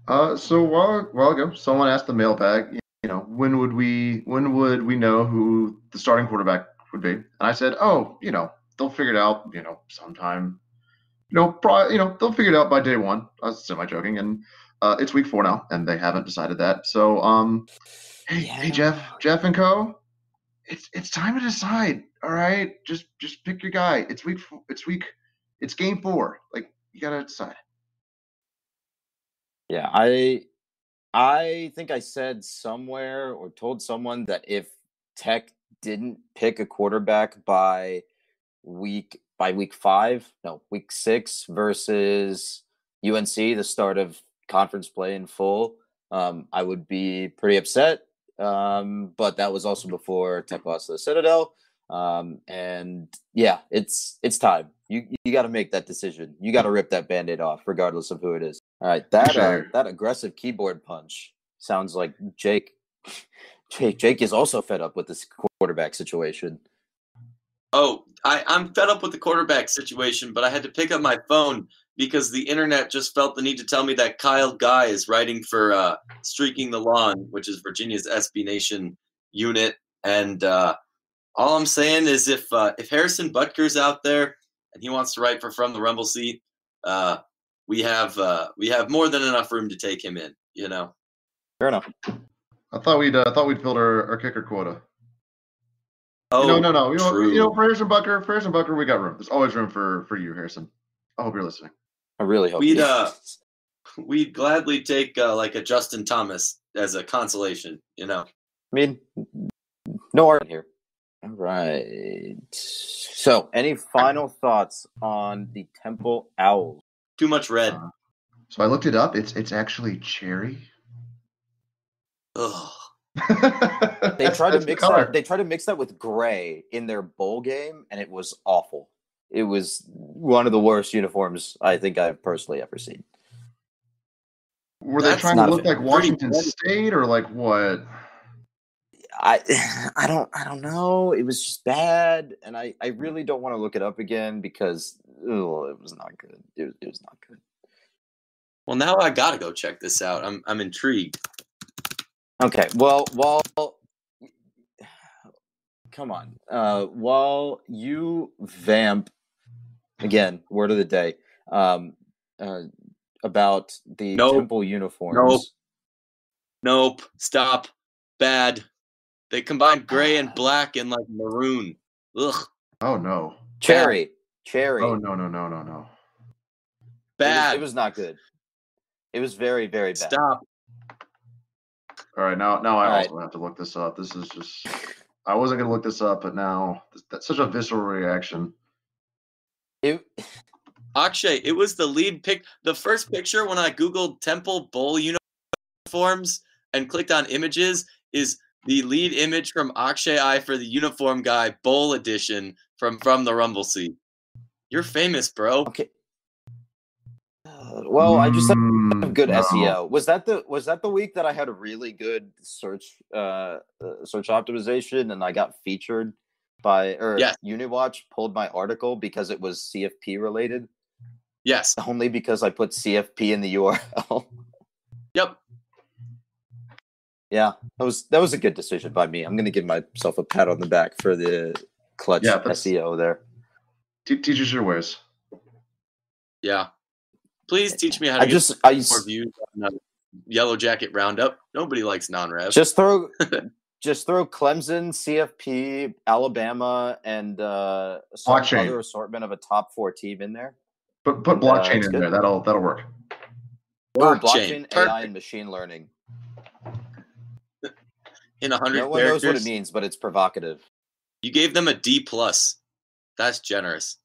So a while ago, someone asked the mailbag, when would we know who the starting quarterback would be? And I said, they'll figure it out, sometime. Probably, they'll figure it out by day 1. I was semi-joking, and it's week 4 now, and they haven't decided that. So, hey, Jeff and co, it's time to decide. All right, just pick your guy. It's game 4. Like, you gotta decide. Yeah, I think I said somewhere or told someone that if Tech didn't pick a quarterback by week 6 versus UNC, the start of conference play in full, I would be pretty upset. But that was also before Tech lost to the Citadel. And yeah, it's time. You got to make that decision. You got to rip that Band-Aid off, regardless of who it is. All right, that aggressive keyboard punch sounds like Jake. Jake is also fed up with this quarterback situation. Oh, I'm fed up with the quarterback situation, but I had to pick up my phone because the internet just felt the need to tell me that Kyle Guy is writing for Streaking the Lawn, which is Virginia's SB Nation unit. And all I'm saying is if Harrison Butker's out there and he wants to write for From the Rumble Seat, we have more than enough room to take him in. You know. Fair enough. I thought we'd filled our kicker quota. Oh, no. True. For Harrison Butker, we got room. There's always room for you, Harrison. I hope you're listening. I really hope we'd gladly take like a Justin Thomas as a consolation. You know. I mean, no art here. All right. So, any final thoughts on the Temple Owls? Too much red. So I looked it up. It's actually cherry. Ugh. They tried to mix that. They tried to mix that with gray in their bowl game, and it was awful. It was one of the worst uniforms I think I've personally ever seen. Were they trying to look like Washington State or like what? I don't know. It was just bad, and I really don't want to look it up again because it was not good. It was not good. Well, now I gotta go check this out. I'm intrigued. Okay, well, come on. While you vamp, again, word of the day, about the Temple uniforms. Nope. Stop. Bad. They combined gray and black and like maroon. Ugh. Oh no. Cherry. Oh no. Bad. It was not good. It was very, very bad. Stop. All right, now I also have to look this up. This is just I wasn't gonna look this up, but now that's such a visceral reaction. Akshay, it was the lead pick. The first picture when I Googled Temple Bowl uniforms and clicked on images is the lead image from Akshay I for the Uniform Guy Bowl edition from the Rumble Seat. You're famous, bro. Okay. Well, I just have good SEO. Was that the week that I had a really good search optimization and I got featured by Uniwatch pulled my article because it was CFP related? Yes. Only because I put CFP in the URL. Yep. Yeah, that was a good decision by me. I'm going to give myself a pat on the back for the clutch SEO there. Teachers your ways. Yeah. Please teach me how to get more views on Yellow Jacket Roundup. Nobody likes non-rev. Just throw Clemson, CFP, Alabama, and some other assortment of a top 4 team in there. Put blockchain in there. That'll work. Blockchain, AI, and machine learning. In 100 no one knows what it means, but it's provocative. You gave them a D+. That's generous.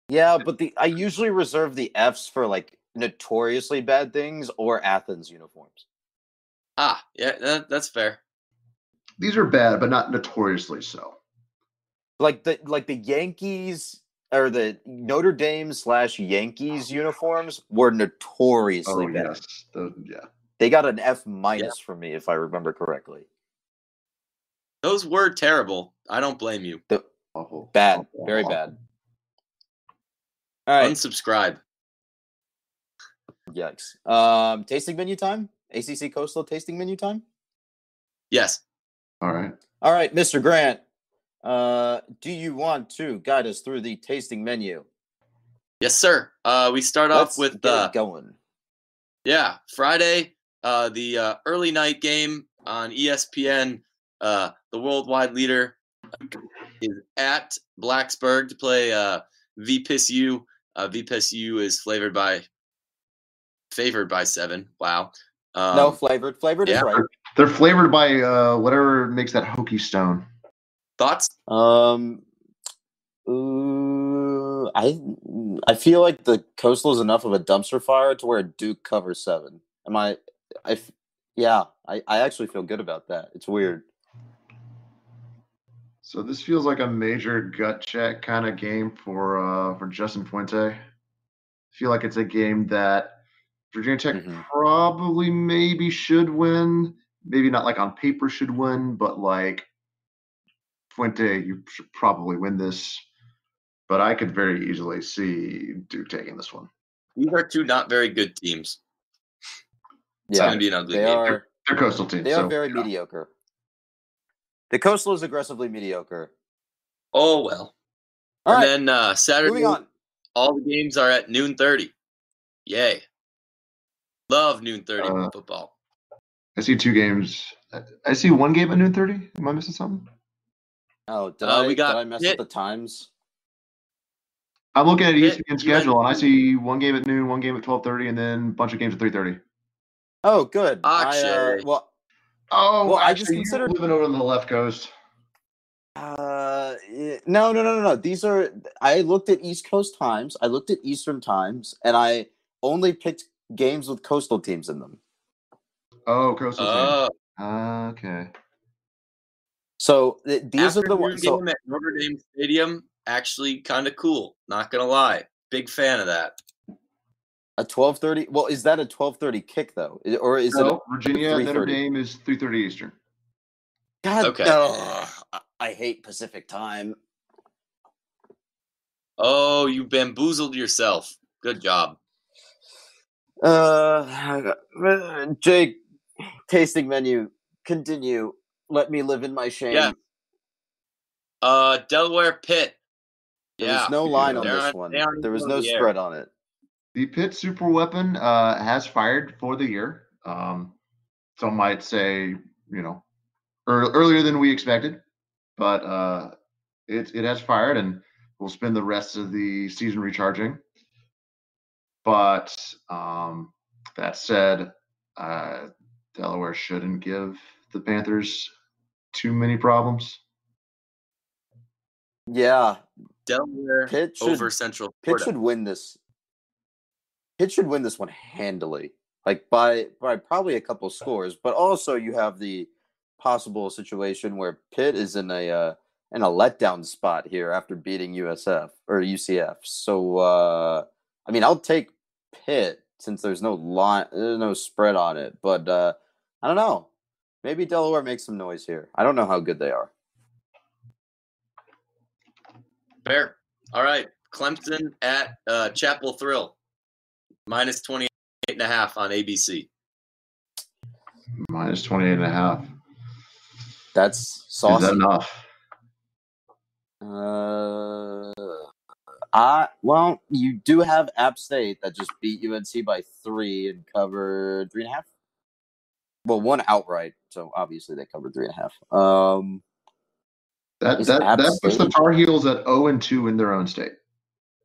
Yeah, but I usually reserve the Fs for like notoriously bad things or Athens uniforms. Ah, yeah, that's fair. These are bad, but not notoriously so. Like the Yankees or the Notre Dame / Yankees uniforms were notoriously bad. Yes. They got an F- from me, if I remember correctly. Those were terrible. I don't blame you. Awful. Bad. Very bad. All right. Unsubscribe. Yikes. Tasting menu time? ACC Coastal tasting menu time? Yes. All right, Mr. Grant. Do you want to guide us through the tasting menu? Yes, sir. We start off with going. Yeah, Friday, the early night game on ESPN. The worldwide leader is at Blacksburg to play VPSU. VPSU is favored by 7. Wow. No, flavored. Flavored is right. They're flavored by whatever makes that hokey stone. Thoughts? I feel like the Coastal is enough of a dumpster fire to where Duke covers 7. I actually feel good about that. It's weird. So this feels like a major gut check kind of game for Justin Fuente. I feel like it's a game that Virginia Tech probably maybe should win. Maybe not like on paper should win, but like Fuente, you should probably win this. but I could very easily see Duke taking this one. These are two not very good teams. It's going to be an ugly game. They're coastal teams. They are very mediocre. The Coastal is aggressively mediocre. Oh, well. All right. And then Saturday, moving on. All the games are at noon 30. Yay. Love noon 30 football. I see 2 games. I see 1 game at noon 30. Am I missing something? Oh, did I mess up the times? I'm looking at ESPN schedule, and I see 1 game at noon, 1 game at 12:30, and then a bunch of games at 3:30. Oh, good. Akshay. I just considered living over on the left coast. No. These are. I looked at East Coast times. I looked at Eastern times, and I only picked games with coastal teams in them. Oh, coastal teams. Okay. So these are the ones. So at Notre Dame Stadium, actually kind of cool. Not gonna lie, big fan of that. A 12:30. Well, is that a 12:30 kick though, or is it? Virginia Notre Dame is 3:30 Eastern. God, okay. I hate Pacific time. Oh, you bamboozled yourself. Good job. Jake, tasting menu. Continue. Let me live in my shame. Yeah. Delaware Pitt. There was no line on this one. There was no spread on it. The Pitt super weapon has fired for the year. Some might say, earlier than we expected, but it has fired, and we'll spend the rest of the season recharging. But that said, Delaware shouldn't give the Panthers too many problems. Yeah, Delaware over Central Florida. Pitt should win this. Pitt should win this one handily, like by probably a couple scores. But also, you have the possible situation where Pitt is in a letdown spot here after beating UCF. So I'll take Pitt since there's no spread on it. But I don't know. Maybe Delaware makes some noise here. I don't know how good they are. Fair. All right. Clemson at Chapel Thrill. Minus 28.5 on ABC. Minus 28.5. That's saucy. Is that enough? Well, you do have App State that just beat UNC by 3 and covered 3.5. Well, 1 outright, so obviously they covered 3.5. That puts the Tar Heels at 0-2 in their own state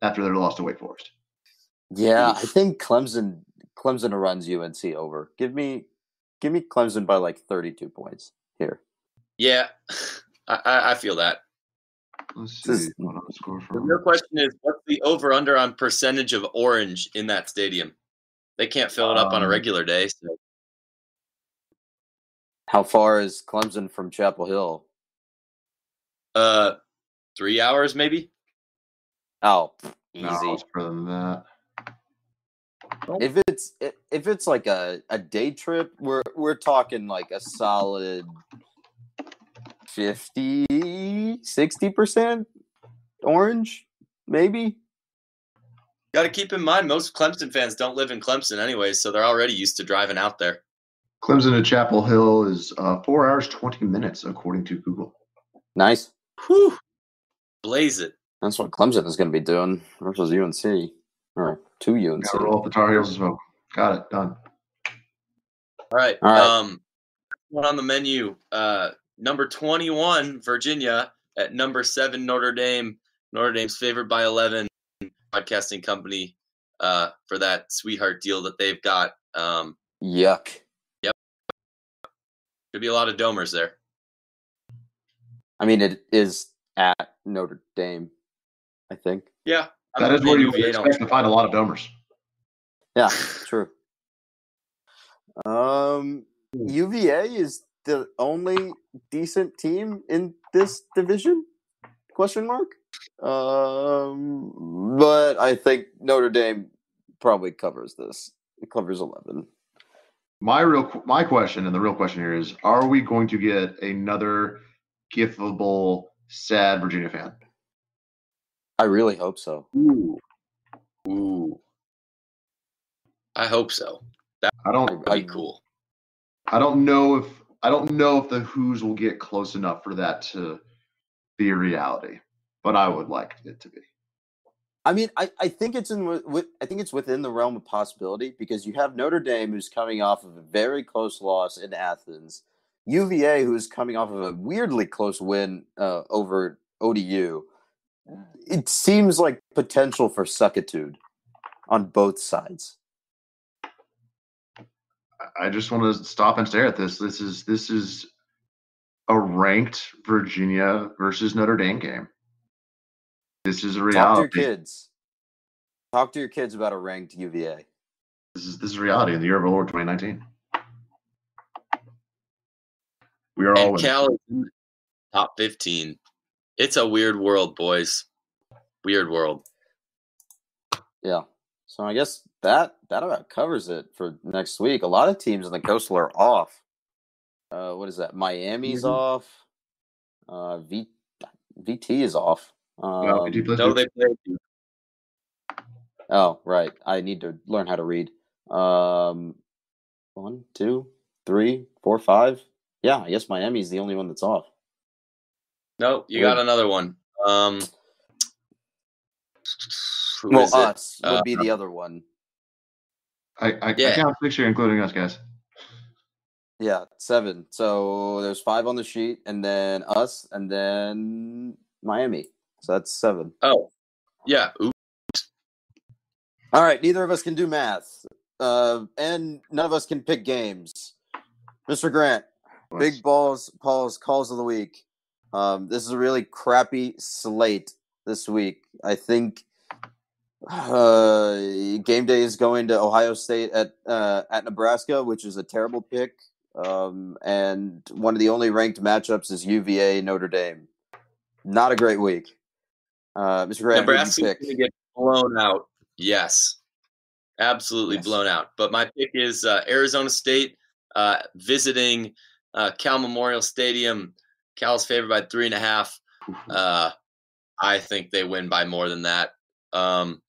after their loss to Wake Forest. Yeah, I think Clemson runs UNC over. Give me Clemson by like 32 points here. Yeah, I feel that. Let's see what I'm score for. The real question is, what's the over/under on percentage of orange in that stadium? They can't fill it up on a regular day. So. How far is Clemson from Chapel Hill? 3 hours maybe. Oh, easy. No, it's further than that. If it's like a day trip, we're talking like a solid 50-60% orange, maybe. Got to keep in mind, most Clemson fans don't live in Clemson anyway, so they're already used to driving out there. Clemson to Chapel Hill is 4 hours 20 minutes according to Google. Nice. Whew. Blaze it. That's what Clemson is going to be doing versus UNC. Or to UNC. Gotta roll up the Tar Heels as well. Got it. Done. All right. One on the menu. Number 21, Virginia at number 7, Notre Dame. Notre Dame's favored by 11. Broadcasting company for that sweetheart deal that they've got. Yuck. Yep. Could be a lot of domers there. I mean, it is at Notre Dame, I think. Yeah. That is where you would expect to find a lot of domers. Yeah, true. UVA is the only decent team in this division? ? But I think Notre Dame probably covers this. It covers 11. My question, and the real question here is: are we going to get another gifable sad Virginia fan? I really hope so. Ooh. I hope so. That would be cool. I don't know if the Who's will get close enough for that to be a reality, but I would like it to be. I mean, I think it's I think it's within the realm of possibility because you have Notre Dame who's coming off of a very close loss in Athens, UVA who's coming off of a weirdly close win over ODU. It seems like potential for suckitude on both sides. I just want to stop and stare at this. This is a ranked Virginia versus Notre Dame game. This is a reality. Talk to your kids about a ranked UVA. This is reality in the year of our Lord 2019. We are all Cal is in the top 15. It's a weird world, boys. Weird world. Yeah. So I guess that about covers it for next week. A lot of teams in the Coastal are off. What is that? Miami's off. VT is off. No, they played. Oh, right. I need to learn how to read. 1, 2, 3, 4, 5. Yeah, I guess Miami's the only one that's off. No, you got another one. Us would be the other one. I count 6 here, including us, guys. Yeah, 7. So there's 5 on the sheet, and then us, and then Miami. So that's 7. Oh, yeah. Oops. All right, neither of us can do math, and none of us can pick games. Mr. Grant, Big Paul's calls of the week. This is a really crappy slate this week. I think game day is going to Ohio State at Nebraska, which is a terrible pick. And one of the only ranked matchups is UVA Notre Dame. Not a great week. Mr. Grant, Nebraska's going to get blown out. Yes, absolutely blown out. But my pick is Arizona State visiting Cal Memorial Stadium. Cal's favored by 3.5. I think they win by more than that. I'm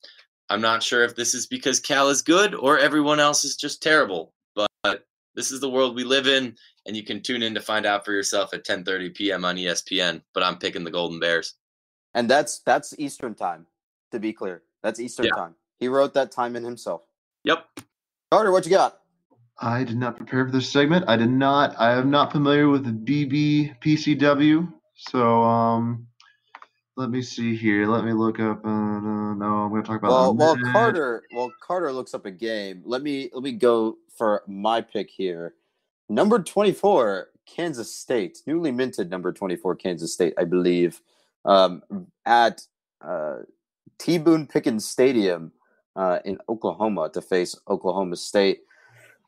not sure if this is because Cal is good or everyone else is just terrible. But this is the world we live in, and you can tune in to find out for yourself at 10:30 p.m. on ESPN. But I'm picking the Golden Bears. And that's Eastern time, to be clear. That's Eastern time. He wrote that time in himself. Yep. Carter, what you got? I did not prepare for this segment. I am not familiar with the BBPCW. So let me see here. Let me look up. No, I'm going to talk about. While Carter looks up a game, let me go for my pick here. Number 24, Kansas State, newly minted number 24, Kansas State, I believe, at T. Boone Pickens Stadium in Oklahoma to face Oklahoma State.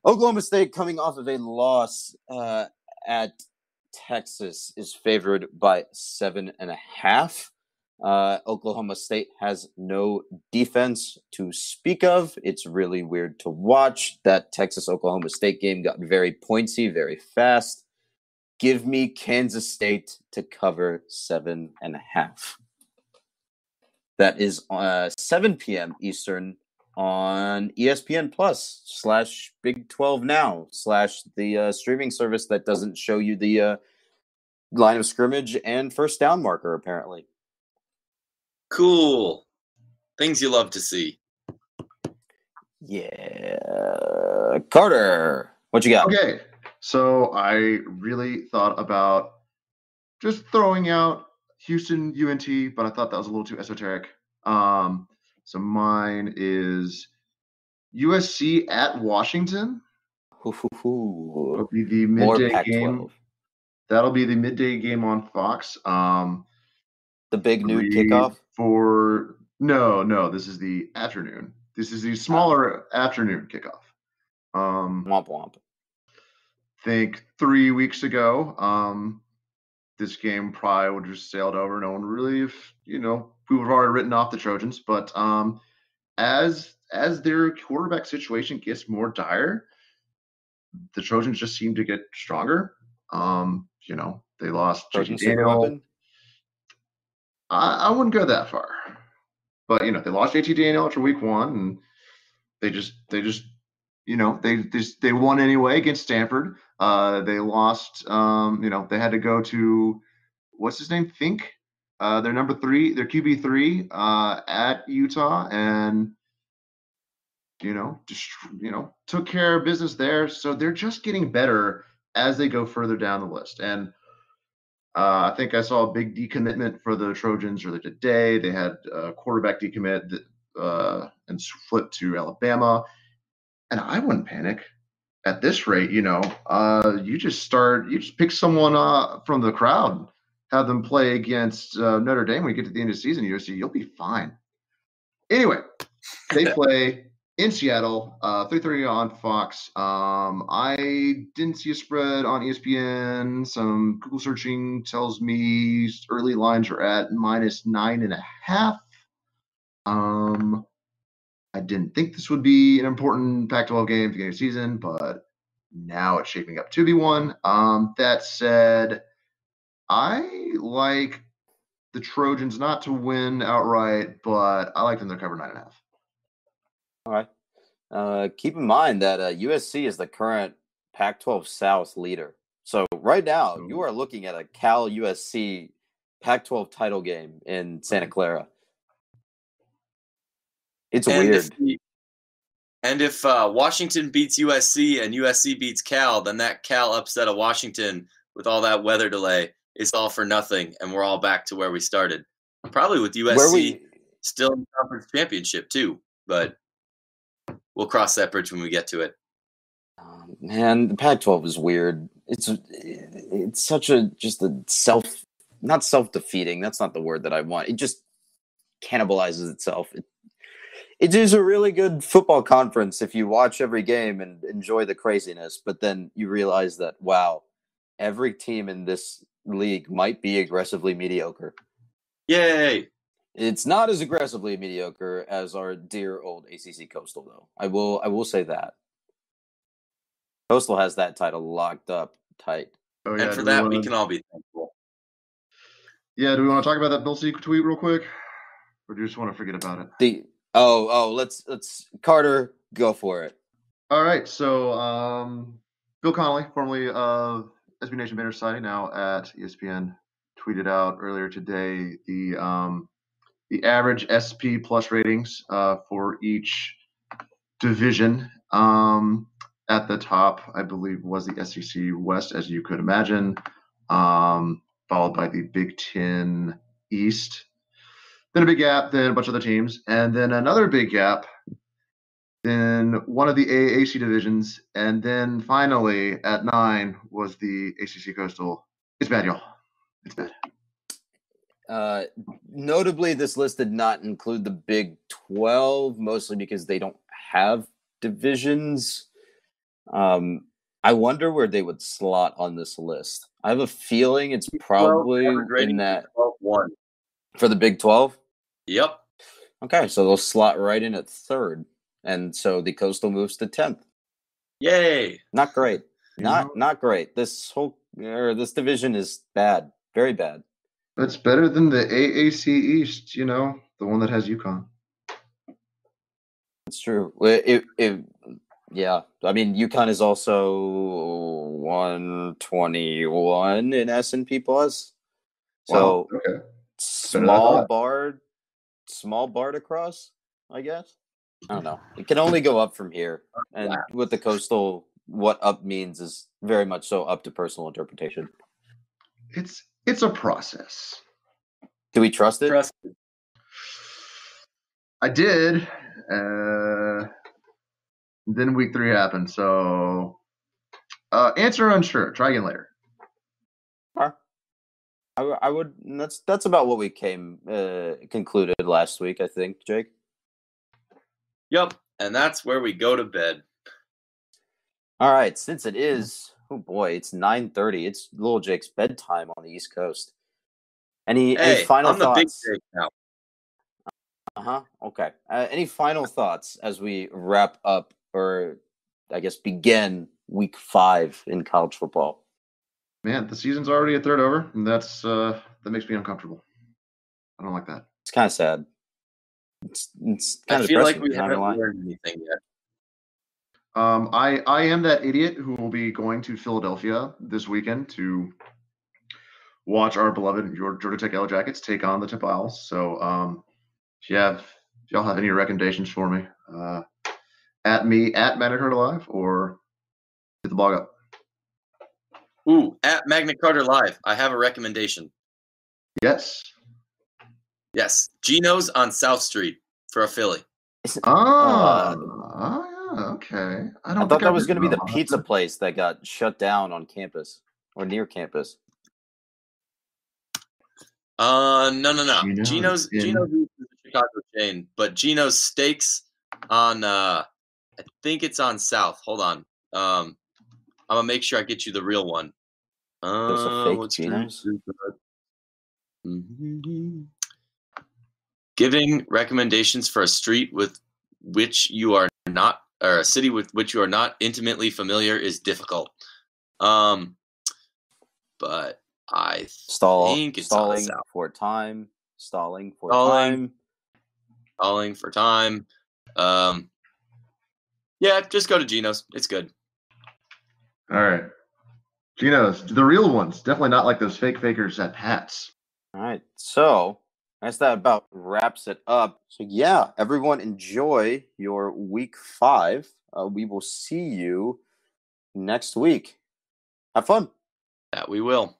Oklahoma State, coming off of a loss at Texas, is favored by 7.5. Oklahoma State has no defense to speak of. It's really weird to watch. That Texas-Oklahoma State game got very pointy, very fast. Give me Kansas State to cover 7.5. That is 7 p.m. Eastern on ESPN Plus / Big 12 Now / the streaming service that doesn't show you the line of scrimmage and first down marker, apparently. Cool. Things you love to see. Yeah. Carter, what you got? Okay. So I really thought about just throwing out Houston UNT, but I thought that was a little too esoteric. So mine is USC at Washington. It'll be the midday game. That'll be the midday game on Fox. The big noon kickoff? No, this is the afternoon. This is the smaller afternoon kickoff. Womp womp. Think 3 weeks ago, this game probably would have just sailed over. No one really, we would have already written off the Trojans. But as their quarterback situation gets more dire, the Trojans just seem to get stronger. They lost JT Daniel. I wouldn't go that far. But they lost JT Daniel after week 1, and they just they won anyway against Stanford. They lost. They had to go to what's his name? Fink. Their number 3, their QB3 at Utah, and just took care of business there. So they're just getting better as they go further down the list. And I think I saw a big decommitment for the Trojans earlier today. They had a quarterback decommit and flipped to Alabama. And I wouldn't panic at this rate. You just pick someone from the crowd, have them play against Notre Dame when you get to the end of the season. USC, you'll be fine. Anyway, they play in Seattle, 3:30 on Fox. I didn't see a spread on ESPN. Some Google searching tells me early lines are at -9.5. I didn't think this would be an important Pac-12 game at the beginning of the season, but now it's shaping up to be one. That said, I like the Trojans not to win outright, but I like them to cover 9.5. All right. Keep in mind that USC is the current Pac-12 South leader. So right now, you are looking at a Cal USC Pac-12 title game in Santa Clara. It's weird. If Washington beats USC and USC beats Cal, then that Cal upset of Washington with all that weather delay is all for nothing, and we're all back to where we started. Probably with USC still in the conference championship too, but we'll cross that bridge when we get to it. Man, the Pac-12 is weird. It's such just a not self-defeating. That's not the word that I want. It just cannibalizes itself. It is a really good football conference if you watch every game and enjoy the craziness, but then you realize that, wow, every team in this league might be aggressively mediocre. Yay! It's not as aggressively mediocre as our dear old ACC Coastal, though. I will say that. Coastal has that title locked up tight. Oh, yeah. And for that, we can all be thankful. Yeah, do we want to talk about that Bill Seek tweet real quick? Or do you just want to forget about it? Let's Carter, go for it. All right, so Bill Connolly, formerly of SB Nation Banner Society, now at ESPN, tweeted out earlier today the average SP plus ratings for each division. At the top, I believe, was the SEC West, as you could imagine, followed by the Big Ten East. Then a big gap, then a bunch of other teams, and then another big gap, then one of the AAC divisions, and then finally at 9 was the ACC Coastal. It's bad, y'all. It's bad. Notably, this list did not include the Big 12, mostly because they don't have divisions. I wonder where they would slot on this list. I have a feeling it's probably in that 12-1. For the Big 12? Yep. Okay, so they'll slot right in at 3rd. And so the Coastal moves to 10th. Yay. Not great. Not great. This division is bad. Very bad. That's better than the AAC East, the one that has UConn. It's true. Yeah. I mean, UConn is also 121 in S&P Plus. So wow, okay. Small bar to cross, I guess. I don't know. It can only go up from here. And with the Coastal, what up means is very much so up to personal interpretation. It's a process. Do we trust it? I did. Then week 3 happened. So answer unsure. Try again later. I would. That's about what we concluded last week, I think, Jake. Yep, and that's where we go to bed. All right, since it is, it's 9:30. It's little Jake's bedtime on the East Coast. Any final thoughts? I'm the big Jake now. Okay. Any final thoughts as we wrap up, or I guess begin week 5 in college football? Man, the season's already a third over, and that makes me uncomfortable. I don't like that. It's kind of sad. It's kind I of feel like depressing. we Not haven't gonna lie. learned anything yet. I am that idiot who will be going to Philadelphia this weekend to watch our beloved Georgia Tech Yellow Jackets take on the Tip Owls. So if y'all have any recommendations for me, at me at Magna Carta Live or hit the blog up. Ooh, at Magna Carta Live, I have a recommendation. Yes. Yes, Gino's on South Street for a Philly. Okay. I thought that was going to be the pizza place that got shut down on campus or near campus. No. Gino's Gino's is the Chicago chain, but Gino's Steaks on I think it's on South. Hold on. I'm gonna make sure I get you the real one. There's a fake What street Geno's? is that? Giving recommendations for a street with which you are not, or a city with which you are not intimately familiar is difficult. But I think it's on South. For time. Stalling for time. Yeah, just go to Gino's. It's good. All right. Gino's, the real ones. Definitely not like those fake fakers at Pat's. All right. So that's that about wraps it up. So yeah, everyone enjoy your week 5. We will see you next week. Have fun. That we will.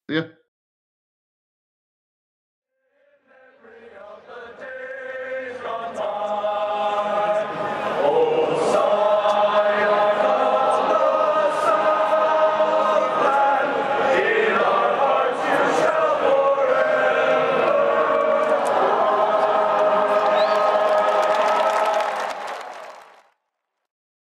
See ya.